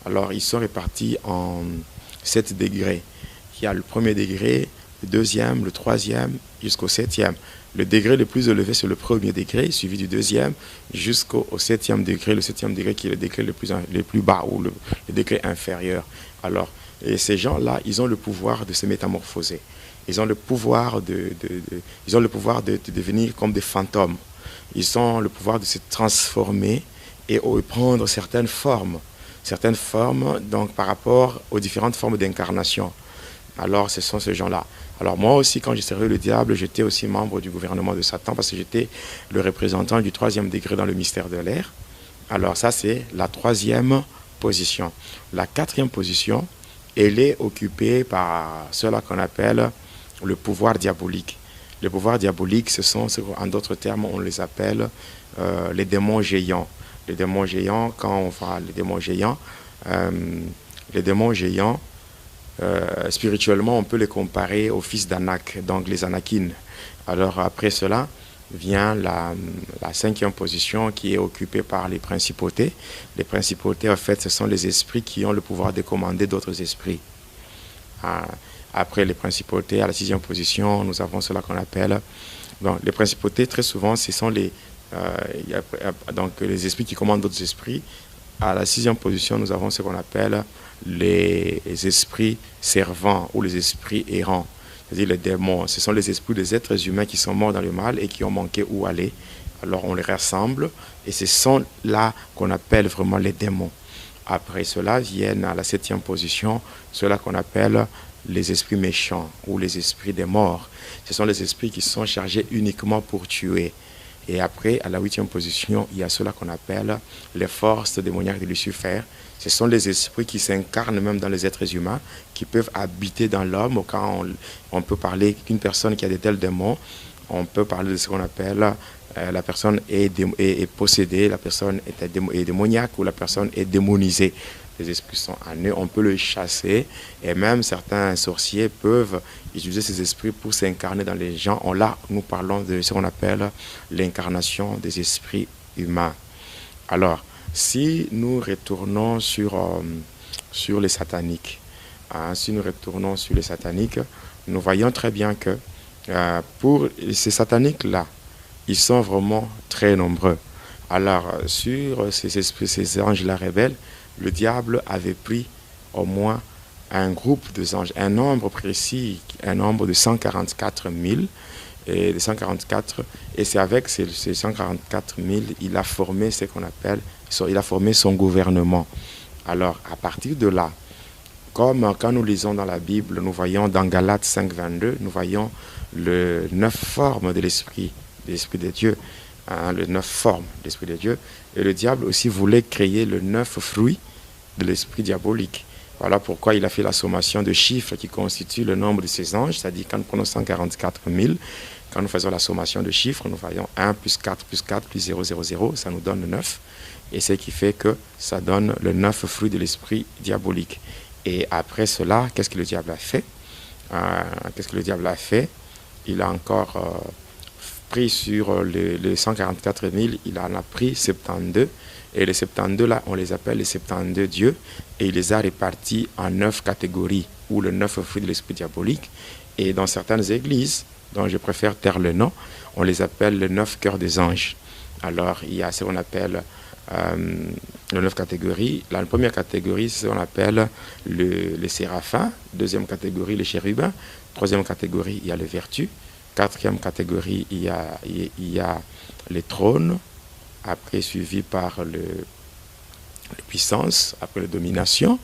Speaker 1: Alors, ils sont répartis en 7 degrés. Il y a le premier degré, le deuxième, le troisième, jusqu'au 7e. Le degré le plus élevé, c'est le premier degré, suivi du deuxième, jusqu'au 7e degré. Le 7e degré qui est le degré le plus bas, ou le degré inférieur. Alors, et ces gens-là, ils ont le pouvoir de se métamorphoser. Ils ont le pouvoir de devenir comme des fantômes. Ils ont le pouvoir de se transformer et de prendre certaines formes. Certaines formes, donc, par rapport aux différentes formes d'incarnation. Alors, ce sont ces gens-là. Alors, moi aussi, quand j'ai servi le diable, j'étais aussi membre du gouvernement de Satan parce que j'étais le représentant du 3e degré dans le mystère de l'air. Alors, ça, c'est la 3e position. La 4e position, elle est occupée par cela qu'on appelle le pouvoir diabolique. Le pouvoir diabolique, ce sont, en d'autres termes, on les appelle les démons géants. Les démons géants, quand on parle des démons géants, spirituellement, on peut les comparer aux fils d'Anak, donc les Anakim. Alors après cela vient la 5e position qui est occupée par les principautés. Les principautés, en fait, ce sont les esprits qui ont le pouvoir de commander d'autres esprits. Après les principautés, à la 6e position, nous avons cela qu'on appelle... Donc, les principautés, très souvent, ce sont donc, les esprits qui commandent d'autres esprits. À la 6e position, nous avons ce qu'on appelle les esprits servants ou les esprits errants, c'est-à-dire les démons. Ce sont les esprits des êtres humains qui sont morts dans le mal et qui ont manqué où aller. Alors on les rassemble et ce sont là qu'on appelle vraiment les démons. Après cela viennent à la 7e position ceux-là qu'on appelle les esprits méchants ou les esprits des morts. Ce sont les esprits qui sont chargés uniquement pour tuer. Et après, à la 8e position, il y a ceux-là qu'on appelle les forces démoniaques de Lucifer. Ce sont les esprits qui s'incarnent même dans les êtres humains, qui peuvent habiter dans l'homme. Quand on peut parler d'une personne qui a de tels démons, on peut parler de ce qu'on appelle la personne est possédée, la personne est démoniaque ou la personne est démonisée. Les esprits sont en eux, on peut le chasser et même certains sorciers peuvent utiliser ces esprits pour s'incarner dans les gens. Là, nous parlons de ce qu'on appelle l'incarnation des esprits humains. Alors, si nous retournons sur les sataniques, nous voyons très bien que pour ces sataniques-là, ils sont vraiment très nombreux. Alors, sur ces esprits, ces anges-là rebelles, le diable avait pris au moins un groupe de anges, un nombre précis, un nombre de 144 000, et c'est avec ces 144 000, il a formé ce qu'on appelle, il a formé son gouvernement. Alors, à partir de là, comme quand nous lisons dans la Bible, nous voyons dans Galates 5, 22, nous voyons les 9 formes de l'esprit de Dieu, les 9 formes de l'esprit de Dieu. Et le diable aussi voulait créer le 9 fruits de l'esprit diabolique. Voilà pourquoi il a fait la sommation de chiffres qui constituent le nombre de ses anges, c'est-à-dire quand nous prenons 144 000, quand nous faisons la sommation de chiffres, nous voyons 1 plus 4 plus 4 plus 0, 0, 0, ça nous donne 9. Et ce qui fait que ça donne le 9 fruits de l'esprit diabolique. Et après cela, qu'est-ce que le diable a fait? Il a encore pris sur les 144 000, il en a pris 72. Et les 72 là, on les appelle les 72 dieux. Et il les a répartis en 9 catégories, ou le 9 fruits de l'esprit diabolique. Et dans certaines églises, dont je préfère taire le nom, on les appelle les 9 cœurs des anges. Alors, il y a ce qu'on appelle les 9 catégories. La première catégorie, c'est ce qu'on appelle les séraphins. Deuxième catégorie, les chérubins. Troisième catégorie, il y a les vertus. Quatrième catégorie, il y a les trônes. Après, suivi par les puissances. Après, les dominations.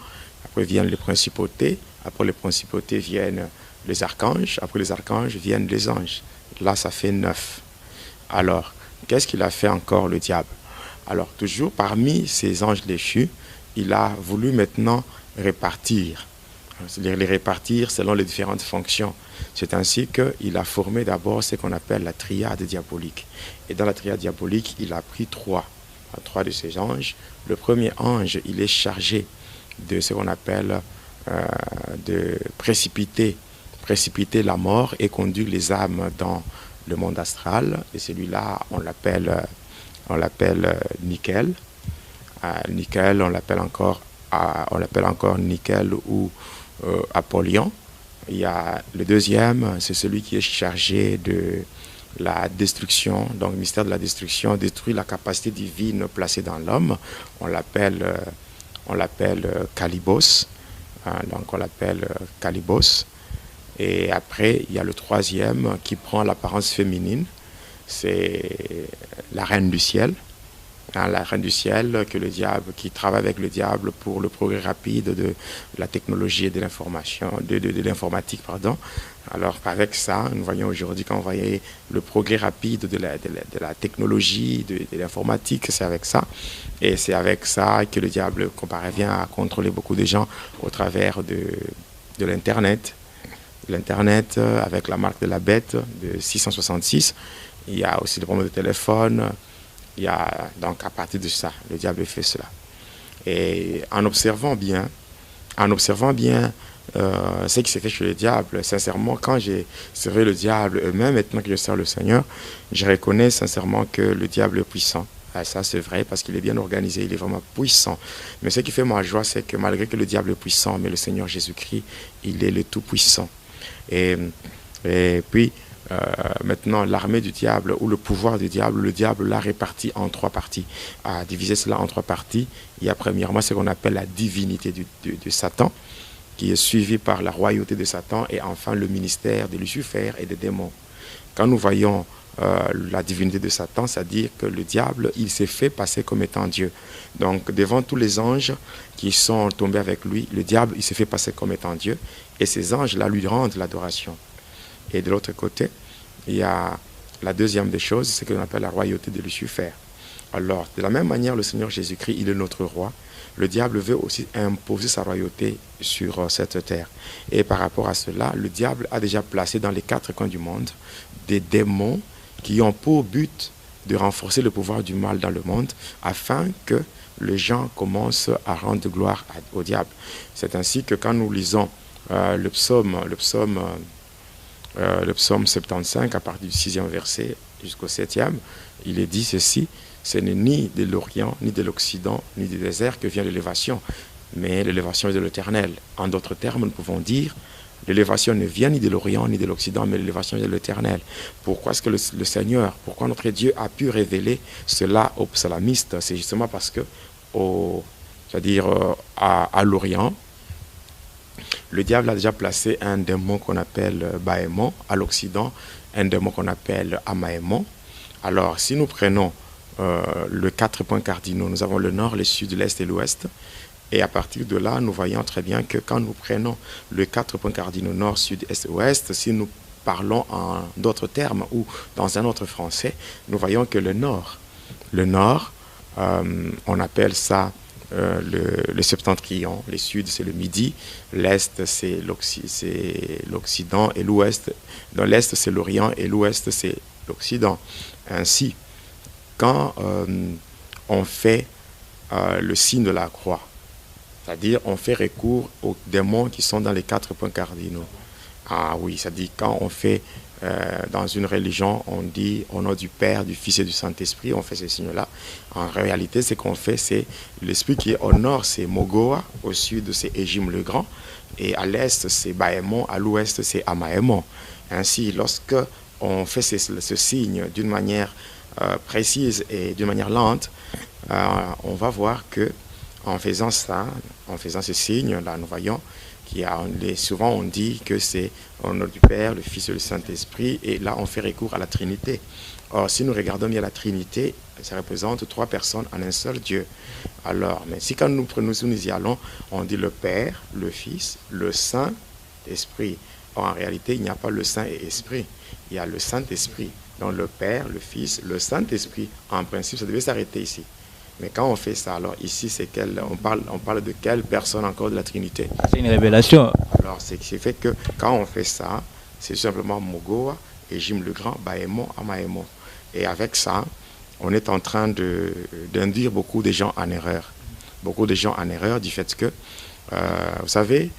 Speaker 1: Après, viennent les principautés. Après, les principautés viennent les archanges. Après, les archanges viennent les anges. Là, ça fait 9. Alors, qu'est-ce qu'il a fait encore, le diable? Alors, toujours parmi ces anges déchus, il a voulu maintenant répartir. C'est-à-dire les répartir selon les différentes fonctions. C'est ainsi qu'il a formé d'abord ce qu'on appelle la triade diabolique. Et dans la triade diabolique, il a pris 3 de ces anges. Le premier ange, il est chargé de ce qu'on appelle de précipiter la mort et conduire les âmes dans le monde astral. Et celui-là, on l'appelle Nickel. Nickel, on l'appelle encore Nickel ou Apollyon. Il y a le deuxième, c'est celui qui est chargé de la destruction, donc le mystère de la destruction, détruit la capacité divine placée dans l'homme. On l'appelle Calibos. Donc on l'appelle Calibos. Et après, il y a le troisième qui prend l'apparence féminine. C'est la reine du ciel. hein, la reine du ciel, que le diable, qui travaille avec le diable pour le progrès rapide de la technologie et de l'information, de l'informatique, pardon. Alors avec ça, nous voyons aujourd'hui quand on voyait le progrès rapide de la technologie, de l'informatique, c'est avec ça. Et c'est avec ça que le diable parvient à contrôler beaucoup de gens au travers de l'Internet. L'Internet avec la marque de la bête de 666. Il y a aussi le problème de téléphone. Il y a, donc à partir de ça, le diable fait cela. Et en observant bien ce qui s'est fait chez le diable, sincèrement, quand j'ai servi le diable, même maintenant que je sers le Seigneur, je reconnais sincèrement que le diable est puissant. Et ça, c'est vrai, parce qu'il est bien organisé, il est vraiment puissant. Mais ce qui fait ma joie, c'est que malgré que le diable est puissant, mais le Seigneur Jésus-Christ, il est le tout-puissant. Et puis, maintenant, l'armée du diable, ou le pouvoir du diable, le diable l'a réparti en 3 parties. À diviser cela en 3 parties, il y a premièrement ce qu'on appelle la divinité de Satan, qui est suivi par la royauté de Satan, et enfin le ministère de Lucifer et des démons. Quand nous voyons la divinité de Satan, c'est-à-dire que le diable, il s'est fait passer comme étant Dieu. Donc, devant tous les anges qui sont tombés avec lui, le diable, il s'est fait passer comme étant Dieu, et ces anges-là lui rendent l'adoration. Et de l'autre côté, il y a la deuxième des choses, c'est ce qu'on appelle la royauté de Lucifer. Alors, de la même manière, le Seigneur Jésus-Christ, il est notre roi. Le diable veut aussi imposer sa royauté sur cette terre. Et par rapport à cela, le diable a déjà placé dans les 4 coins du monde des démons qui ont pour but de renforcer le pouvoir du mal dans le monde afin que les gens commencent à rendre gloire au diable. C'est ainsi que quand nous lisons le psaume 75 à partir du 6e verset jusqu'au 7e, il est dit ceci: ce n'est ni de l'Orient, ni de l'Occident, ni du désert que vient l'élévation, mais l'élévation est de l'Éternel. En d'autres termes, nous pouvons dire l'élévation ne vient ni de l'Orient, ni de l'Occident, mais l'élévation est de l'Éternel. Pourquoi est-ce que le Seigneur, pourquoi notre Dieu a pu révéler cela aux psalmistes? C'est justement parce que, à l'Orient, le diable a déjà placé un démon qu'on appelle Baémon, à l'Occident, un démon qu'on appelle Amaémon. Alors, si nous prenons les 4 points cardinaux, nous avons le nord, le sud, l'est et l'ouest. Et à partir de là, nous voyons très bien que quand nous prenons les 4 points cardinaux, nord, sud, est et ouest, si nous parlons en d'autres termes ou dans un autre français, nous voyons que le nord, on appelle ça le septentrion, le sud c'est le midi, l'est c'est l'Occident et l'ouest, dans l'est c'est l'Orient et l'ouest c'est l'Occident. Ainsi, quand on fait le signe de la croix, c'est-à-dire on fait recours aux démons qui sont dans les 4 points cardinaux. Ah oui, c'est-à-dire quand on fait dans une religion, on dit au nom du Père, du Fils et du Saint-Esprit, on fait ces signes-là. En réalité, ce qu'on fait, c'est l'esprit qui est au nord, c'est Mogoa, au sud, c'est Égime le Grand, et à l'est, c'est Baémon, à l'ouest, c'est Amaémon. Ainsi, lorsque on fait ce signe d'une manière précise et d'une manière lente, on va voir que en faisant ça, en faisant ce signe-là, nous voyons souvent on dit que c'est au nom du Père, le Fils et le Saint-Esprit, et là on fait recours à la Trinité. Or, si nous regardons bien la Trinité, ça représente 3 personnes en un seul Dieu. Alors, mais si quand nous y allons, on dit le Père, le Fils, le Saint-Esprit. Or, en réalité, il n'y a pas le Saint et Esprit, il y a le Saint-Esprit. Donc le Père, le Fils, le Saint-Esprit, en principe, ça devait s'arrêter ici. Mais quand on fait ça, alors ici, on parle de quelle personne encore de la Trinité?
Speaker 4: C'est une révélation.
Speaker 1: Alors, c'est fait que quand on fait ça, c'est simplement Mogoa, Égime le Grand, Baémon, Amaémon. Et avec ça, on est en train d'induire beaucoup de gens en erreur. Beaucoup de gens en erreur du fait que, vous savez,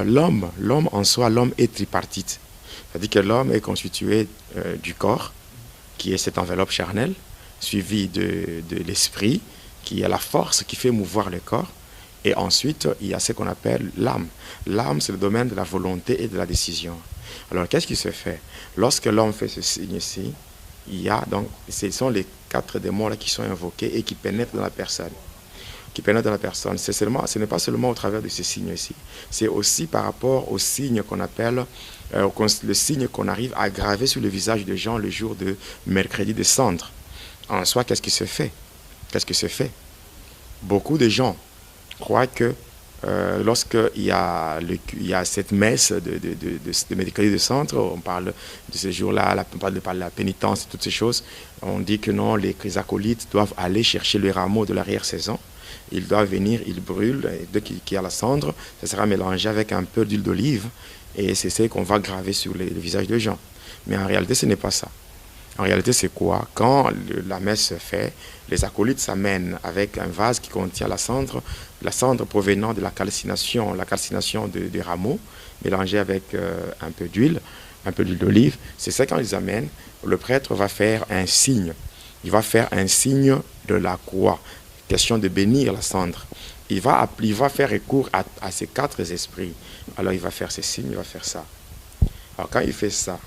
Speaker 1: l'homme en soi, l'homme est tripartite. C'est-à-dire que l'homme est constitué du corps, qui est cette enveloppe charnelle, suivi de l'esprit, qui est la force qui fait mouvoir le corps. Et ensuite, il y a ce qu'on appelle l'âme. L'âme, c'est le domaine de la volonté et de la décision. Alors, qu'est-ce qui se fait? Lorsque l'homme fait ce signe-ci, ce sont les 4 démons-là qui sont invoqués et qui pénètrent dans la personne. Ce n'est pas seulement au travers de ce signe-ci, c'est aussi par rapport au signe qu'on appelle, le signe qu'on arrive à graver sur le visage des gens le jour de mercredi de cendre. En soi, qu'est-ce qui se fait? qu'est-ce que c'est fait? Beaucoup de gens croient que lorsqu'il y a, il y a cette messe de mercredi de centre, on parle de ces jours-là, on parle de la pénitence et toutes ces choses, on dit que non, les acolytes doivent aller chercher le rameau de l'arrière-saison. Ils doivent venir, ils brûlent, et dès qu'il y a la cendre, ça sera mélangé avec un peu d'huile d'olive, et c'est ce qu'on va graver sur le visage des gens. Mais en réalité, ce n'est pas ça. En réalité, c'est quoi? Quand la messe se fait, les acolytes s'amènent avec un vase qui contient la cendre provenant de la calcination des rameaux, mélangée avec un peu d'huile d'olive. C'est ça, quand ils amènent, le prêtre va faire un signe. Il va faire un signe de la croix. Question de bénir la cendre. Il va faire recours à ces 4 esprits. Alors il va faire ces signes, il va faire ça. Alors quand il fait ça,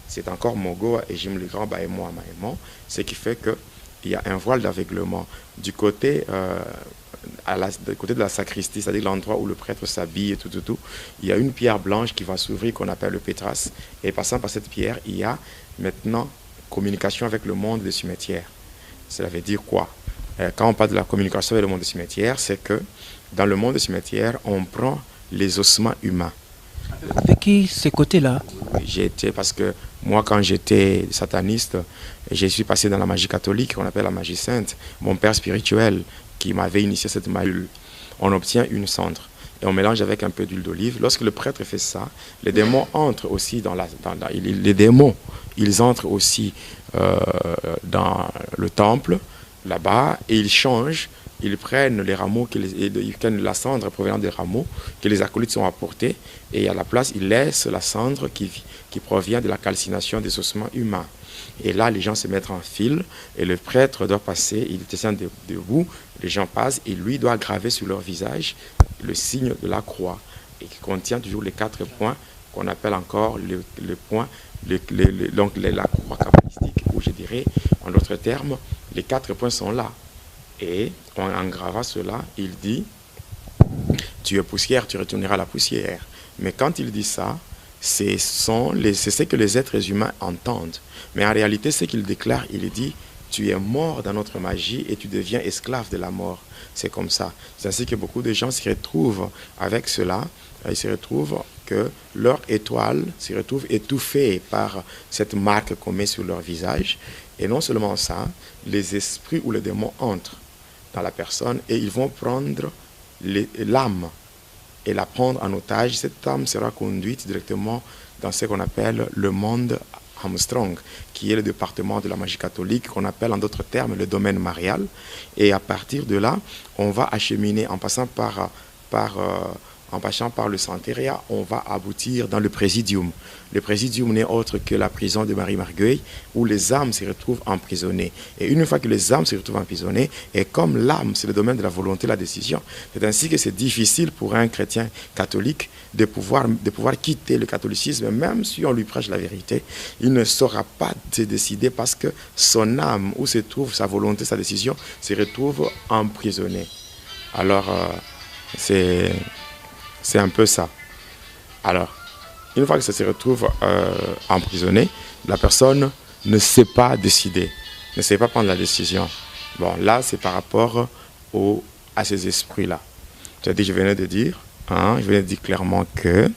Speaker 1: c'est encore Mogo et Jim le Grand, Baémo, Maémon, ce qui fait qu'il y a un voile d'aveuglement du côté, du côté de la sacristie, c'est-à-dire l'endroit où le prêtre s'habille et tout. Il y a une pierre blanche qui va s'ouvrir, qu'on appelle le pétras, et passant par cette pierre, il y a maintenant communication avec le monde des cimetières. Cela veut dire quoi? Quand on parle de la communication avec le monde des cimetières, c'est que dans le monde des cimetières, on prend les ossements humains.
Speaker 4: Avec qui ces côtés-là?
Speaker 1: Parce que moi, quand j'étais sataniste, je suis passé dans la magie catholique, qu'on appelle la magie sainte. Mon père spirituel, qui m'avait initié cette magie, on obtient une cendre et on mélange avec un peu d'huile d'olive. Lorsque le prêtre fait ça, les démons entrent aussi les démons, ils entrent aussi dans le temple, là-bas, et ils changent. Ils prennent les rameaux, ils prennent la cendre provenant des rameaux que les acolytes ont apportés, et à la place, ils laissent la cendre qui provient de la calcination des ossements humains. Et là, les gens se mettent en file, et le prêtre doit passer, il tient debout, les gens passent, et lui doit graver sur leur visage le signe de la croix, et qui contient toujours les 4 points qu'on appelle encore le point, donc la croix kabbalistique, où je dirais, en d'autres termes, les 4 points sont là. Et en gravant cela, il dit, tu es poussière, tu retourneras à la poussière. Mais quand il dit ça, c'est ce que les êtres humains entendent. Mais en réalité, ce qu'il déclare, il dit, tu es mort dans notre magie et tu deviens esclave de la mort. C'est comme ça. C'est ainsi que beaucoup de gens se retrouvent avec cela. Ils se retrouvent que leur étoile se retrouve étouffée par cette marque qu'on met sur leur visage. Et non seulement ça, les esprits ou les démons entrent dans la personne et ils vont prendre l'âme et la prendre en otage. Cette âme sera conduite directement dans ce qu'on appelle le monde Armstrong, qui est le département de la magie catholique, qu'on appelle en d'autres termes le domaine marial. Et à partir de là, on va acheminer en passant par le Santeria, on va aboutir dans le Présidium. Le Présidium n'est autre que la prison de Marie-Marguerite, où les âmes se retrouvent emprisonnées. Et une fois que les âmes se retrouvent emprisonnées, et comme l'âme, c'est le domaine de la volonté, la décision, c'est ainsi que c'est difficile pour un chrétien catholique de pouvoir quitter le catholicisme, même si on lui prêche la vérité. Il ne saura pas se décider parce que son âme, où se trouve sa volonté, sa décision, se retrouve emprisonnée. Alors, c'est un peu ça. Alors, une fois que ça se retrouve emprisonné, la personne ne sait pas décider, ne sait pas prendre la décision. Bon, là, c'est par rapport à ces esprits-là. C'est-à-dire, je venais de dire clairement que,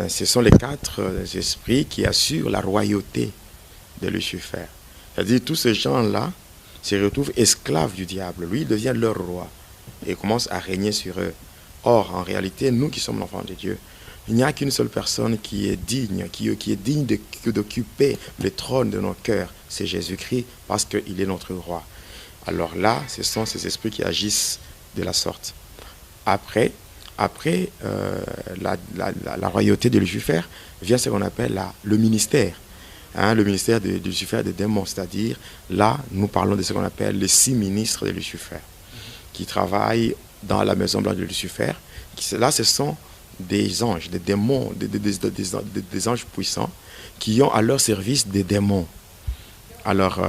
Speaker 1: ce sont les 4 esprits qui assurent la royauté de Lucifer. C'est-à-dire, tous ces gens-là se retrouvent esclaves du diable. Lui, il devient leur roi et commence à régner sur eux. Or, en réalité, nous qui sommes l'enfant de Dieu, il n'y a qu'une seule personne qui est digne, d'occuper le trône de nos cœurs, c'est Jésus-Christ, parce qu'il est notre roi. Alors là, ce sont ces esprits qui agissent de la sorte. Après la royauté de Lucifer, vient ce qu'on appelle le ministère. Le ministère de Lucifer des démons, c'est-à-dire, là, nous parlons de ce qu'on appelle les 6 ministres de Lucifer, qui travaillent dans la maison blanche de Lucifer. Là, ce sont des anges, des démons, des anges puissants qui ont à leur service des démons. Alors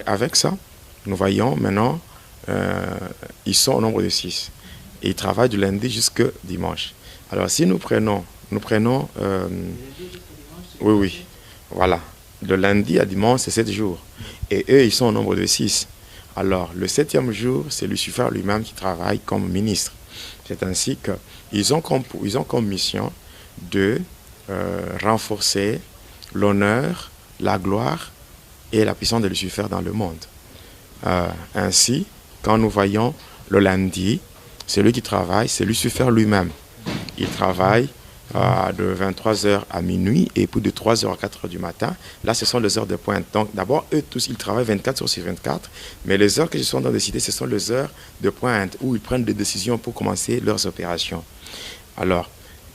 Speaker 1: avec ça, nous voyons maintenant, ils sont au nombre de 6. Et ils travaillent du lundi jusqu'au dimanche. Alors si nous prenons oui, voilà. de lundi à dimanche, c'est 7 jours. Et eux, ils sont au nombre de 6. Alors, le 7e jour, c'est Lucifer lui-même qui travaille comme ministre. C'est ainsi qu'ils ont comme mission de renforcer l'honneur, la gloire et la puissance de Lucifer dans le monde. Ainsi, quand nous voyons le lundi, celui qui travaille, c'est Lucifer lui-même. Il travaille de 23h à minuit et puis de 3h à 4h du matin. Là, ce sont les heures de pointe. Donc, d'abord, eux tous, ils travaillent 24 heures sur 24, mais les heures que je suis en train de citer, ce sont les heures de pointe où ils prennent des décisions pour commencer leurs opérations. Alors,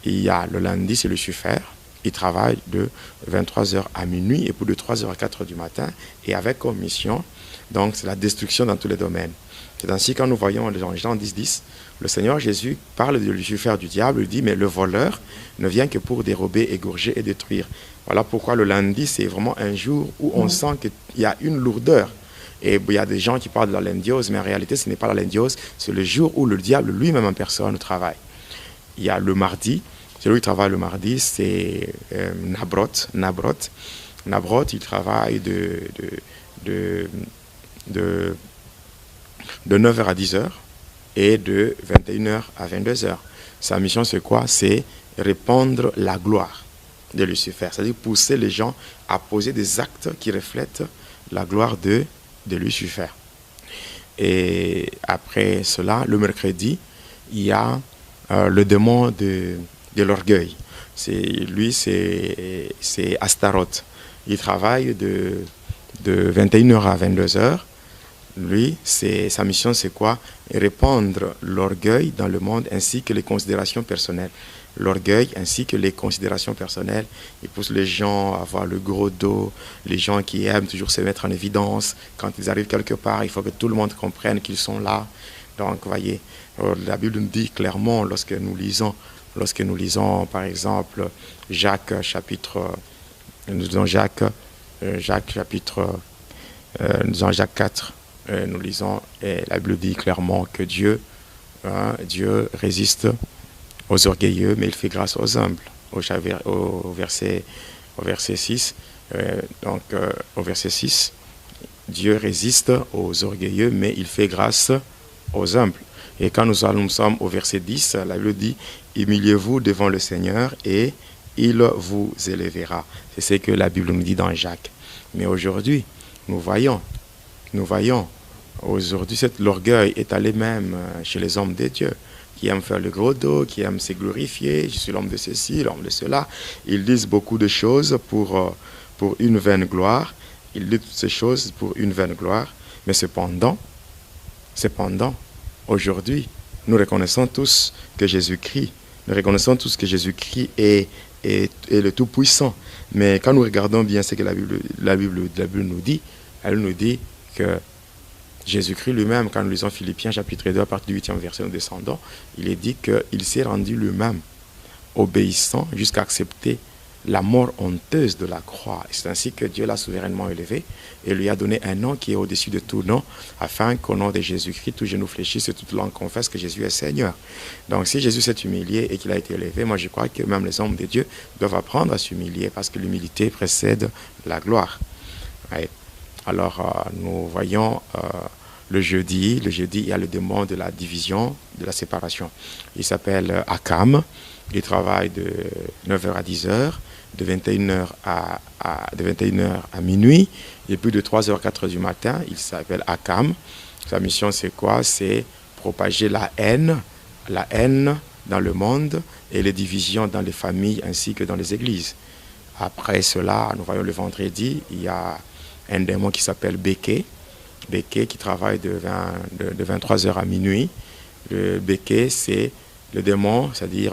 Speaker 1: il y a le lundi, c'est Lucifer. Il travaille de 23h à minuit et puis de 3h à 4h du matin. Et avec comme mission, donc, c'est la destruction dans tous les domaines. C'est ainsi quand nous voyons dans Jean 10, le Seigneur Jésus parle de Lucifer, du diable, il dit, mais le voleur ne vient que pour dérober, égorger et détruire. Voilà pourquoi le lundi, c'est vraiment un jour où on sent qu'il y a une lourdeur. Et il y a des gens qui parlent de la lendiose, mais en réalité, ce n'est pas la lendiose, c'est le jour où le diable lui-même en personne travaille. Il y a le mardi, celui qui travaille le mardi, c'est Nabrot. Nabrot, il travaille de 9h à 10h et de 21h à 22h. Sa mission, c'est quoi? C'est répandre la gloire de Lucifer, c'est-à-dire pousser les gens à poser des actes qui reflètent la gloire de Lucifer. Et après cela, le mercredi, il y a le démon de l'orgueil. Lui, c'est Astaroth. Il travaille de 21h à 22h. Lui, sa mission, c'est quoi? Répandre l'orgueil dans le monde ainsi que les considérations personnelles. L'orgueil ainsi que les considérations personnelles. Il pousse les gens à avoir le gros dos, les gens qui aiment toujours se mettre en évidence. Quand ils arrivent quelque part, il faut que tout le monde comprenne qu'ils sont là. Donc, vous voyez, la Bible nous dit clairement, lorsque nous lisons par exemple, Jacques chapitre 4, nous lisons, et la Bible dit clairement que Dieu résiste aux orgueilleux, mais il fait grâce aux humbles. Au verset 6, au verset 6, Dieu résiste aux orgueilleux, mais il fait grâce aux humbles. Et quand nous sommes au verset 10, la Bible dit, humiliez-vous devant le Seigneur et il vous élèvera. C'est ce que la Bible nous dit dans Jacques. Mais aujourd'hui, nous voyons, aujourd'hui, l'orgueil est allé même chez les hommes de Dieu, qui aiment faire le gros dos, qui aiment se glorifier, je suis l'homme de ceci, l'homme de cela. Ils disent beaucoup de choses pour une vaine gloire. Ils disent toutes ces choses pour une vaine gloire. Mais cependant, aujourd'hui, nous reconnaissons tous que Jésus-Christ, est le Tout-Puissant. Mais quand nous regardons bien ce que la Bible nous dit, elle nous dit que Jésus-Christ lui-même, quand nous lisons Philippiens chapitre 2, à partir du 8e verset, nous descendons, il est dit qu'il s'est rendu lui-même obéissant jusqu'à accepter la mort honteuse de la croix. C'est ainsi que Dieu l'a souverainement élevé et lui a donné un nom qui est au-dessus de tout nom, afin qu'au nom de Jésus-Christ, tout genou fléchisse et toute langue confesse que Jésus est Seigneur. Donc si Jésus s'est humilié et qu'il a été élevé, moi je crois que même les hommes de Dieu doivent apprendre à s'humilier, parce que l'humilité précède la gloire. Ouais. Alors nous voyons le jeudi, il y a le démon de la division, de la séparation. Il s'appelle Akam, il travaille de 9h à 10h, de 21h à minuit, et puis de 3h à 4h du matin. Il s'appelle Akam. Sa mission, c'est quoi? C'est propager la haine dans le monde et les divisions dans les familles ainsi que dans les églises. Après cela, nous voyons le vendredi, il y a un démon qui s'appelle Béké, qui travaille de 23h à minuit. Le Béké, c'est le démon, c'est-à-dire,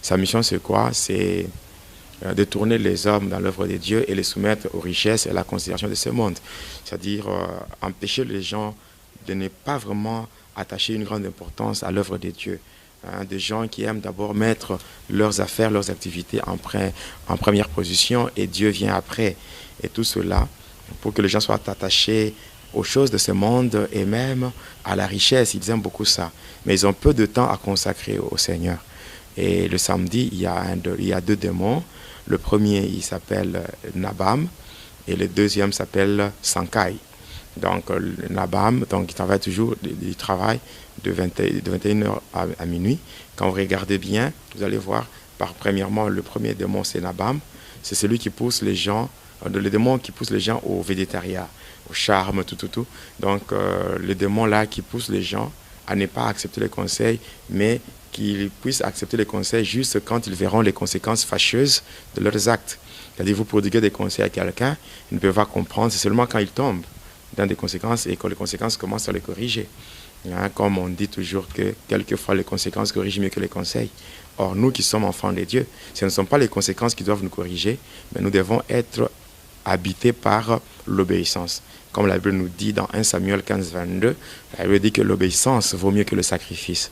Speaker 1: sa mission, c'est quoi? C'est de tourner les hommes dans l'œuvre de Dieu et les soumettre aux richesses et à la considération de ce monde. C'est-à-dire empêcher les gens de ne pas vraiment attacher une grande importance à l'œuvre de Dieu. Des gens qui aiment d'abord mettre leurs affaires, leurs activités en première position, et Dieu vient après. Et tout cela pour que les gens soient attachés aux choses de ce monde et même à la richesse. Ils aiment beaucoup ça. Mais ils ont peu de temps à consacrer au Seigneur. Et le samedi, il y a deux démons. Le premier, il s'appelle Nabam. et le deuxième s'appelle Sankai. Donc Nabam, donc il travaille de 21h à minuit. Quand vous regardez bien, vous allez voir, premièrement, le premier démon c'est Nabam, c'est celui qui pousse les gens, le démon qui pousse les gens au végétariat, au charme, tout. Donc le démon là qui pousse les gens à ne pas accepter les conseils, mais qu'ils puissent accepter les conseils juste quand ils verront les conséquences fâcheuses de leurs actes. C'est-à-dire, vous prodiguez des conseils à quelqu'un, il ne peut pas comprendre, c'est seulement quand il tombe dans des conséquences et que les conséquences commencent à les corriger. Comme on dit toujours que quelquefois les conséquences corrigent mieux que les conseils. Or, nous qui sommes enfants de Dieu, ce ne sont pas les conséquences qui doivent nous corriger, mais nous devons être habités par l'obéissance. Comme la Bible nous dit dans 1 Samuel 15, 22, la Bible dit que l'obéissance vaut mieux que le sacrifice.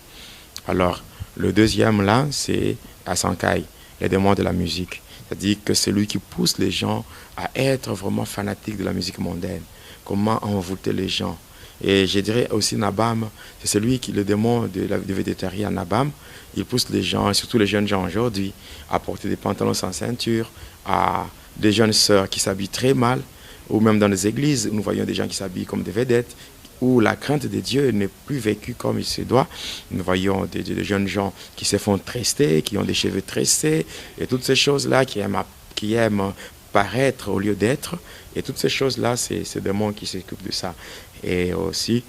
Speaker 1: Alors, le deuxième là, c'est Asankai, les démons de la musique. C'est-à-dire que c'est lui qui pousse les gens à être vraiment fanatiques de la musique mondaine. Comment envoûter les gens. Et je dirais aussi Nabam, c'est celui qui, le démon du végétarien Nabam, il pousse les gens, surtout les jeunes gens aujourd'hui, à porter des pantalons sans ceinture, à des jeunes sœurs qui s'habillent très mal, ou même dans les églises, nous voyons des gens qui s'habillent comme des vedettes, où la crainte de Dieu n'est plus vécue comme il se doit. Nous voyons des jeunes gens qui se font tresser, qui ont des cheveux tressés, et toutes ces choses-là qui aiment paraître au lieu d'être. Et toutes ces choses-là, c'est ce démon qui s'occupe de ça. Et aussi,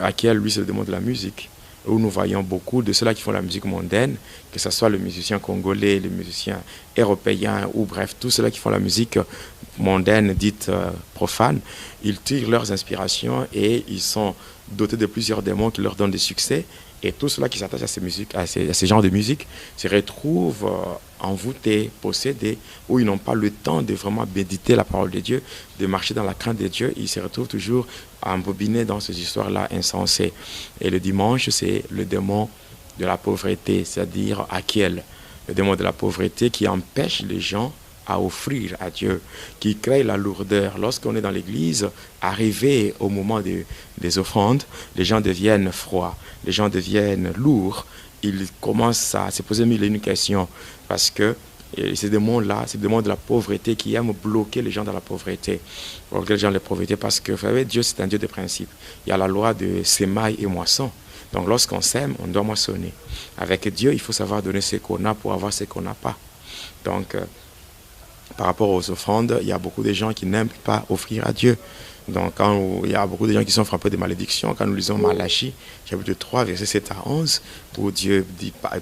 Speaker 1: Achiel, lui, c'est le démon de la musique, où nous voyons beaucoup de ceux-là qui font la musique mondaine, que ce soit le musicien congolais, le musicien européen, ou bref, tous ceux-là qui font la musique mondaine, dite profane, ils tirent leurs inspirations et ils sont dotés de plusieurs démons qui leur donnent des succès. Et tous ceux-là qui s'attachent à ces genres de musique se retrouvent envoûtés, possédés, où ils n'ont pas le temps de vraiment méditer la parole de Dieu, de marcher dans la crainte de Dieu. Ils se retrouvent toujours embobinés dans ces histoires-là insensées. Et le dimanche, c'est le démon de la pauvreté, c'est-à-dire Achiel, le démon de la pauvreté qui empêche les gens à offrir à Dieu, qui crée la lourdeur. Lorsqu'on est dans l'église, arrivé au moment des offrandes, les gens deviennent froids, les gens deviennent lourds, ils commencent à se poser mille et une questions, parce que ces démons-là, c'est des démons de la pauvreté qui aiment bloquer les gens dans la pauvreté. Bloquer les gens dans la pauvreté, parce que, vous savez, Dieu, c'est un Dieu de principe. Il y a la loi de sémaille et moisson. Donc, lorsqu'on sème, on doit moissonner. Avec Dieu, il faut savoir donner ce qu'on a pour avoir ce qu'on n'a pas. Donc, par rapport aux offrandes, il y a beaucoup de gens qui n'aiment pas offrir à Dieu. Donc, il y a beaucoup de gens qui sont frappés de malédictions. Quand nous lisons Malachie, chapitre 3, versets 7 à 11, où Dieu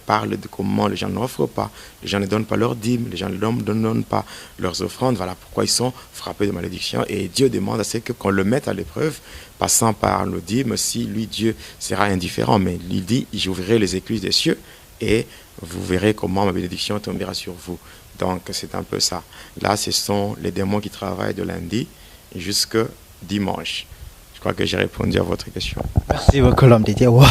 Speaker 1: parle de comment les gens n'offrent pas, les gens ne donnent pas leurs dîmes, les gens ne donnent pas leurs offrandes. Voilà pourquoi ils sont frappés de malédictions. Et Dieu demande à ce qu'on le mette à l'épreuve, passant par nos dîmes, si lui, Dieu, sera indifférent. Mais il dit, j'ouvrirai les écluses des cieux et vous verrez comment ma bénédiction tombera sur vous. Donc, c'est un peu ça. Là, ce sont les démons qui travaillent de lundi jusqu'à dimanche. Je crois que j'ai répondu à votre question.
Speaker 4: Merci beaucoup, l'homme de Dieu. Wow,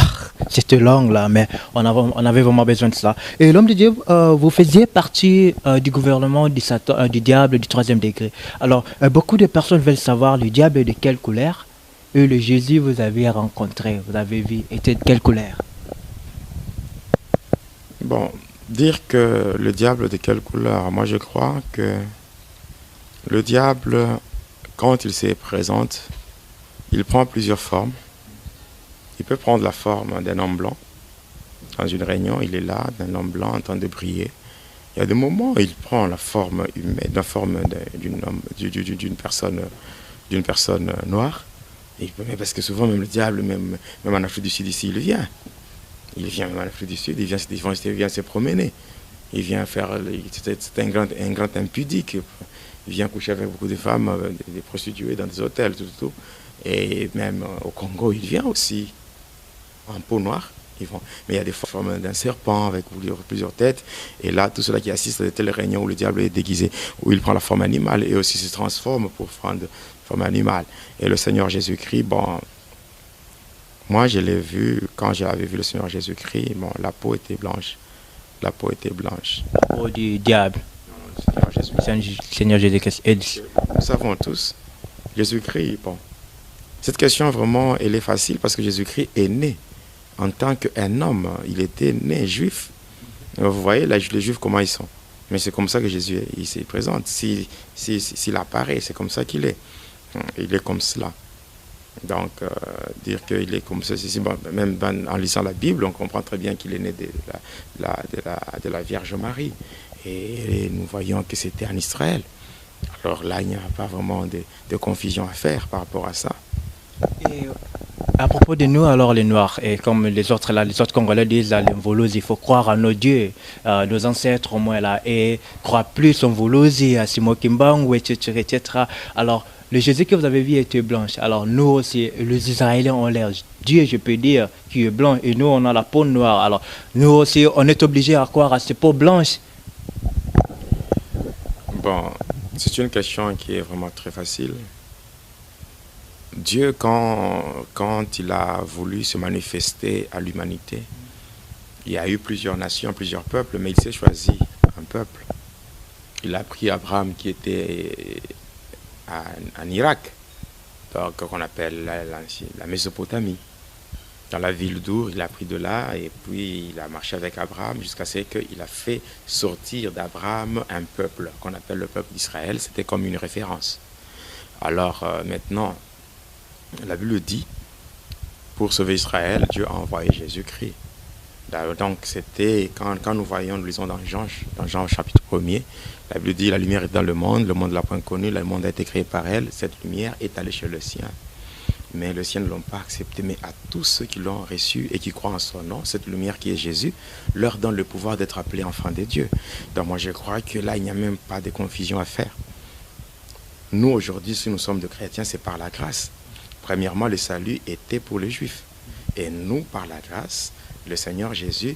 Speaker 4: c'était long là, mais on avait vraiment besoin de ça. Et l'homme de Dieu, vous faisiez partie du gouvernement du diable du 3e degré. Alors, beaucoup de personnes veulent savoir le diable est de quelle couleur et le Jésus vous avez rencontré, vous avez vu, était de quelle couleur?
Speaker 1: Bon, dire que le diable de quelle couleur? Moi, je crois que le diable, quand il se présente, il prend plusieurs formes. Il peut prendre la forme d'un homme blanc. Dans une réunion, il est là, d'un homme blanc en train de prier. Il y a des moments où il prend la forme humaine, la forme d'une personne noire. Parce que souvent, même le diable, même en Afrique du Sud, ici, il vient. Il vient même en Afrique du Sud, il vient se promener. Il vient faire... C'est un grand impudique. Il vient coucher avec beaucoup de femmes, des prostituées dans des hôtels, tout. Et même au Congo, il vient aussi en peau noire. Mais il y a des formes d'un serpent avec plusieurs têtes. Et là, tout ceux-là qui assistent à de telles réunions où le diable est déguisé, où il prend la forme animale et aussi se transforme pour prendre la forme animale. Et le Seigneur Jésus-Christ, bon, moi je l'ai vu, quand j'avais vu le Seigneur Jésus-Christ, bon, la peau était blanche. La peau était blanche.
Speaker 4: La peau du diable. Seigneur Jésus-Christ.
Speaker 1: Nous savons tous, Jésus-Christ, bon. Cette question vraiment, elle est facile parce que Jésus-Christ est né en tant qu'un homme. Il était né juif. Vous voyez, les juifs, comment ils sont? Mais c'est comme ça que Jésus il se présente. S'il apparaît, c'est comme ça qu'il est. Il est comme cela. Donc, dire qu'il est comme ceci, bon, même en lisant la Bible, on comprend très bien qu'il est né de la Vierge Marie. Et nous voyons que c'était en Israël. Alors là, il n'y a pas vraiment de confusion à faire par rapport à ça.
Speaker 4: Et à propos de nous, alors les Noirs, et comme les autres Congolais disent, là, les Mvolozi, il faut croire à nos dieux, nos ancêtres au moins là, et croire plus en Mvolozi, à Simo Kimbangu, etc., etc. Alors, le Jésus que vous avez vu était blanche. Alors nous aussi, les Israéliens ont l'air Dieu, je peux dire, qui est blanc, et nous on a la peau noire. Alors nous aussi, on est obligés à croire à ces peaux blanches.
Speaker 1: Bon, c'est une question qui est vraiment très facile. Dieu, quand il a voulu se manifester à l'humanité, il y a eu plusieurs nations, plusieurs peuples, mais il s'est choisi un peuple. Il a pris Abraham qui était en Irak, donc qu'on appelle la Mésopotamie. Dans la ville d'Our, il a pris de là et puis il a marché avec Abraham jusqu'à ce qu'il a fait sortir d'Abraham un peuple qu'on appelle le peuple d'Israël. C'était comme une référence. Alors maintenant, la Bible dit, pour sauver Israël, Dieu a envoyé Jésus-Christ. Donc c'était, quand nous voyons, nous lisons dans Jean chapitre 1er, la Bible dit, la lumière est dans le monde ne l'a point connue, le monde a été créé par elle, cette lumière est allée chez le sien. Mais les siens ne l'ont pas accepté, mais à tous ceux qui l'ont reçu et qui croient en son nom, cette lumière qui est Jésus, leur donne le pouvoir d'être appelés enfants de Dieu. Donc moi je crois que là, il n'y a même pas de confusion à faire. Nous aujourd'hui, si nous sommes de chrétiens, c'est par la grâce. Premièrement, le salut était pour les Juifs. Et nous, par la grâce, le Seigneur Jésus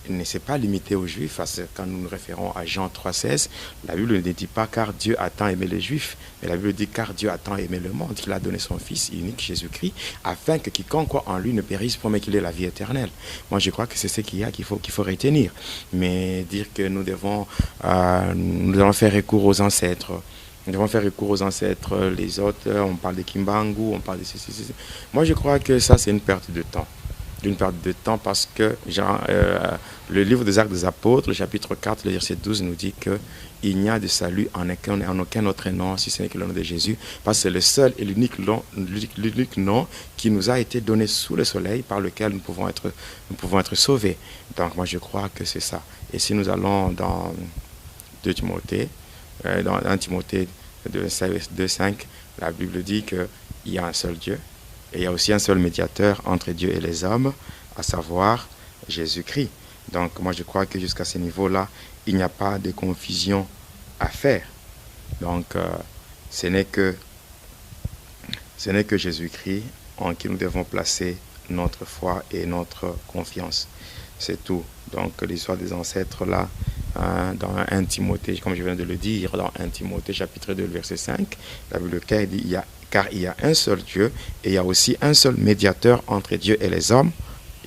Speaker 1: ne s'est pas limité aux Juifs, parce que quand nous nous référons à Jean 3,16, la Bible ne dit pas car Dieu a tant aimé les Juifs, mais la Bible dit car Dieu a tant aimé le monde, qu'il a donné son Fils unique, Jésus-Christ, afin que quiconque croit en lui ne périsse, mais qu'il ait la vie éternelle. Moi, je crois que c'est ce qu'il faut retenir. Mais dire que nous devons faire recours aux ancêtres, nous devons faire recours aux ancêtres, les autres, on parle de Kimbangu, on parle de ceci. Moi, je crois que ça, c'est une perte de temps. Une perte de temps parce que le livre des Actes des Apôtres, le chapitre 4, le verset 12 nous dit qu'il n'y a de salut en aucun autre nom, si ce n'est que le nom de Jésus, parce que c'est le seul et l'unique nom qui nous a été donné sous le soleil par lequel nous pouvons être sauvés. Donc moi je crois que c'est ça. Et si nous allons dans 2 Timothée, dans 1 Timothée 2,5, la Bible dit qu'il y a un seul Dieu. Et il y a aussi un seul médiateur entre Dieu et les hommes, à savoir Jésus-Christ. Donc moi je crois que jusqu'à ce niveau-là, il n'y a pas de confusion à faire. Donc ce n'est que Jésus-Christ en qui nous devons placer notre foi et notre confiance. C'est tout. Donc l'histoire des ancêtres là, dans 1 Timothée, comme je viens de le dire, dans 1 Timothée chapitre 2, verset 5, la Bible dit car il y a un seul Dieu et il y a aussi un seul médiateur entre Dieu et les hommes,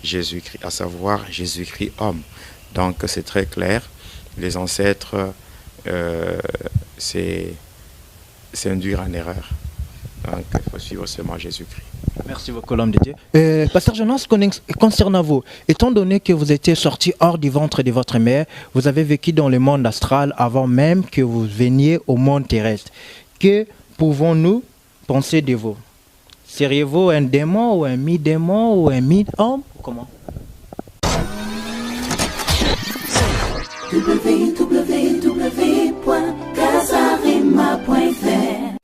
Speaker 1: Jésus-Christ, à savoir Jésus-Christ homme. Donc c'est très clair, les ancêtres, c'est induire en erreur. Donc il faut suivre seulement Jésus-Christ.
Speaker 4: Merci beaucoup, l'homme de Dieu. Pasteur Jonas, concernant vous, étant donné que vous étiez sorti hors du ventre de votre mère, vous avez vécu dans le monde astral avant même que vous veniez au monde terrestre. Que pouvons-nous penser de vous? Seriez-vous un démon ou un mi-démon ou un mi-homme? Comment?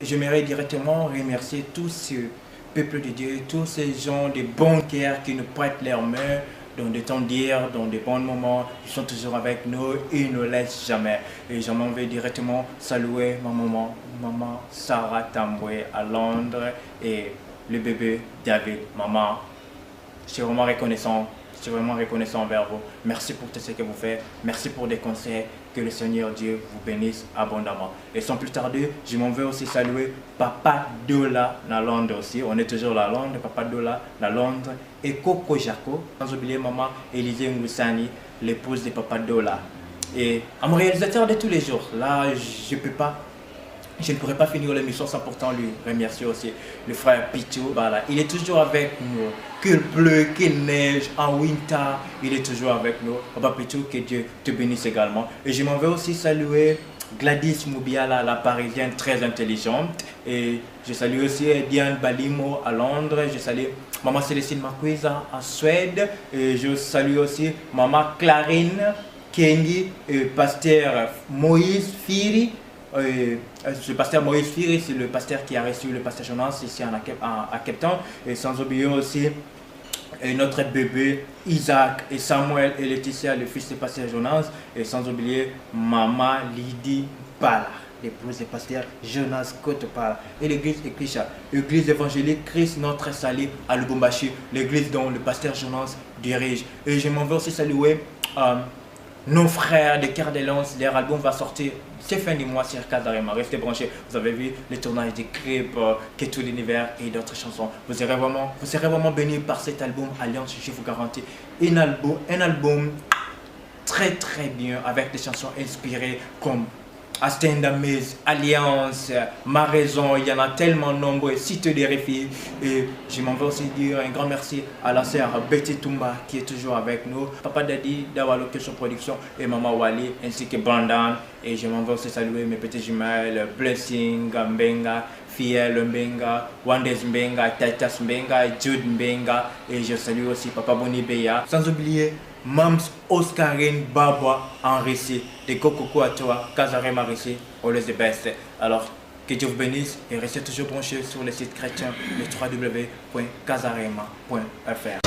Speaker 4: J'aimerais directement remercier tous ce peuple de Dieu, tous ces gens de bon cœur qui nous prêtent leurs mains dans des temps d'hier, dans des bons moments. Ils sont toujours avec nous et ils ne nous laissent jamais. Et j'aimerais vais directement saluer ma maman Sarah Tamboué à Londres et le bébé David. Maman, je suis vraiment reconnaissant. Je suis vraiment reconnaissant envers vous. Merci pour tout ce que vous faites. Merci pour des conseils. Que le Seigneur Dieu vous bénisse abondamment. Et sans plus tarder, je m'en vais aussi saluer Papa Dola à Londres aussi. On est toujours à Londres. Papa Dola à Londres. Et Coco Jaco. Sans oublier maman Élisée Ngoussani, l'épouse de Papa Dola. Et à mon réalisateur de tous les jours. Là, je ne peux pas Je ne pourrais pas finir l'émission sans pourtant lui remercier aussi le frère Pichou. Voilà, il est toujours avec nous. Qu'il pleut, qu'il neige, en winter, il est toujours avec nous. Papa Pichou, que Dieu te bénisse également. Et je m'en vais aussi saluer Gladys Moubiala, la parisienne très intelligente. Et je salue aussi Diane Balimo à Londres. Je salue Maman Célestine Marquise en Suède. Et je salue aussi Maman Clarine Kengi et pasteur Moïse Firi. Le pasteur Moïse Firi, c'est le pasteur qui a reçu le pasteur Jonas ici à Cape Town. Et sans oublier aussi notre bébé Isaac et Samuel et Laetitia, le fils du pasteur Jonas. Et sans oublier Maman Lydie Pala, l'épouse du pasteur Jonas Kotopala. Et l'église Eklisha, l'église évangélique Christ notre salut à Lubumbashi, l'église dont le pasteur Jonas dirige. Et je m'en vais aussi saluer nos frères de Cœur de Lance. Leur album va sortir c'est fin du mois sur Kazarema. Restez branchés. Vous avez vu les tournages des clips, Que tout l'univers et d'autres chansons. Vous serez vraiment bénis par cet album Alliance, je vous garantis. Un album très bien avec des chansons inspirées comme A Stand Amaze, Alliance, Ma Raison. Il y en a tellement nombreux. Cite des refus. Et je m'en vais aussi dire un grand merci à la sœur Betty Tumba qui est toujours avec nous, Papa Daddy d'Awa Location Production et Maman Wally ainsi que Brandon. Et je m'en vais aussi saluer mes petits jumelles Blessing Mbenga, Fiel Mbenga, Wandez Mbenga, Titus Mbenga, Jude Mbenga. Et je salue aussi Papa Boni Beya. Sans oublier Mams Oscarine Babwa en récit. De Kokoko à toi, Kazarema récit, always the best. Alors, que Dieu vous bénisse et restez toujours branchés sur le site chrétien, le www.kazarema.fr.